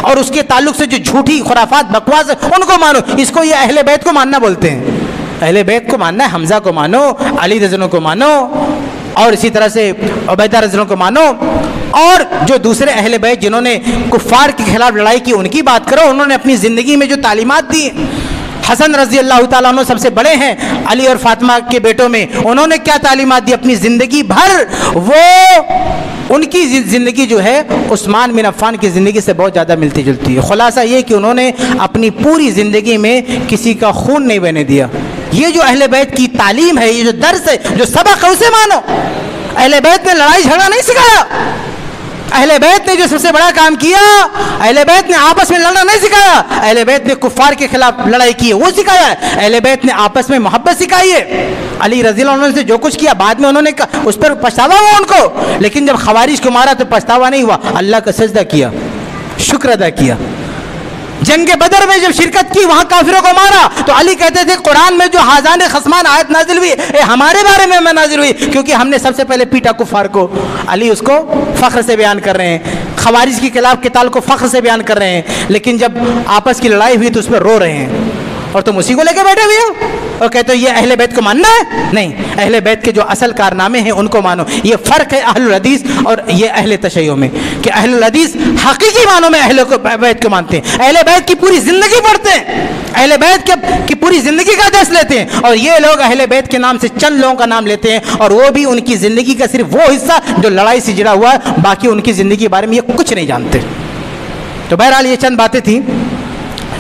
اور اس کے تعلق سے جو جھوٹی خرافات بکواس ان کو مانو، اس کو یہ اہل بیت کو ماننا بولتے ہیں۔ اہل بیت کو ماننا ہے حمزہ کو مانو، علی رضی اللہ کو مانو، اور اسی طرح سے عبیدہ رضی اللہ کو مانو، اور جو دوسرے اہل بیت جنہوں نے کفار کے خلاف لڑائی کی ان کی بات کرو۔ انہوں نے اپنی زندگی میں جو تعلیمات دی، حسن رضی اللہ تعالیٰ عنہ سب سے بڑے ہیں علی اور فاطمہ کے بیٹوں میں، انہوں نے کیا تعلیمات دی اپنی زندگی بھر، وہ ان کی زندگی جو ہے عثمان بن عفان کی زندگی سے بہت زیادہ ملتی جلتی ہے۔ خلاصہ یہ کہ انہوں نے اپنی پوری زندگی میں کسی کا خون نہیں بہنے دیا۔ یہ جو اہل بیت کی تعلیم ہے، یہ جو درس ہے، جو سبق ہے، اسے مانو۔ اہل بیت نے لڑائی جھگڑا نہیں سکھایا، اہل بیت نے جو سب سے بڑا کام کیا، اہل بیت نے آپس میں لڑنا نہیں سکھایا، اہل بیت نے کفار کے خلاف لڑائی کی ہے وہ سکھایا ہے، اہل بیت نے آپس میں محبت سکھائی ہے۔ علی رضی اللہ عنہ نے جو کچھ کیا بعد میں انہوں نے اس پر پچھتاوا ہوا ان کو، لیکن جب خوارج کو مارا تو پچھتاوا نہیں ہوا، اللہ کا سجدہ کیا، شکر ادا کیا۔ جنگ بدر میں جب شرکت کی وہاں کافروں کو مارا تو علی کہتے تھے قرآن میں جو حاضان خصمان آیت نازل ہوئی ہمارے بارے میں نازل ہوئی، کیونکہ ہم نے سب سے پہلے پیٹا کفار کو۔ علی اس کو فخر سے بیان کر رہے ہیں، خوارج کے خلاف قتال کو فخر سے بیان کر رہے ہیں، لیکن جب آپس کی لڑائی ہوئی تو اس پہ رو رہے ہیں، اور تم اسی کو لے کے بیٹھے ہوئے ہو اور کہتے ہو یہ اہل بیت کو ماننا ہے؟ نہیں، اہل بیت کے جو اصل کارنامے ہیں ان کو مانو۔ یہ فرق ہے اہل الحدیث اور یہ اہل تشیع میں، کہ اہل الحدیث حقیقی معنوں میں اہل بیت کو مانتے ہیں، اہل بیت کی پوری زندگی پڑھتے ہیں، اہل بیت کی پوری زندگی کا درس لیتے ہیں، اور یہ لوگ اہل بیت کے نام سے چند لوگوں کا نام لیتے ہیں، اور وہ بھی ان کی زندگی کا صرف وہ حصہ جو لڑائی سے جڑا ہوا ہے، باقی ان کی زندگی کے بارے میں یہ کچھ نہیں جانتے۔ تو بہرحال یہ چند باتیں تھیں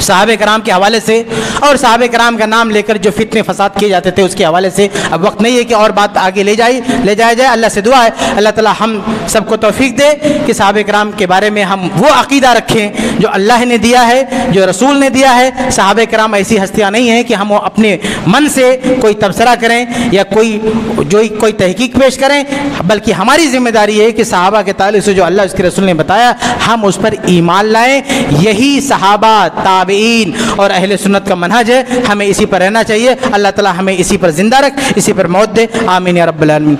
صحابہ کرام کے حوالے سے، اور صحابہ کرام کا نام لے کر جو فتنے فساد کیے جاتے تھے اس کے حوالے سے۔ اب وقت نہیں ہے کہ اور بات آگے لے جایا جائے۔ اللہ سے دعا ہے اللہ تعالی ہم سب کو توفیق دے کہ صحابہ کرام کے بارے میں ہم وہ عقیدہ رکھیں جو اللہ نے دیا ہے، جو رسول نے دیا ہے۔ صحابہ کرام ایسی ہستیاں نہیں ہیں کہ ہم اپنے من سے کوئی تبصرہ کریں یا کوئی تحقیق پیش کریں، بلکہ ہماری ذمہ داری ہے کہ صحابہ کے تعلق سے جو اللہ اس کے رسول نے بتایا ہم اس پر ایمان لائیں۔ یہی صحابہ، تابعین اور اہل سنت کا منہج ہے، ہمیں اسی پر رہنا چاہیے۔ اللہ تعالی ہمیں اسی پر زندہ رکھ، اسی پر موت دے، آمین یا رب العالمین۔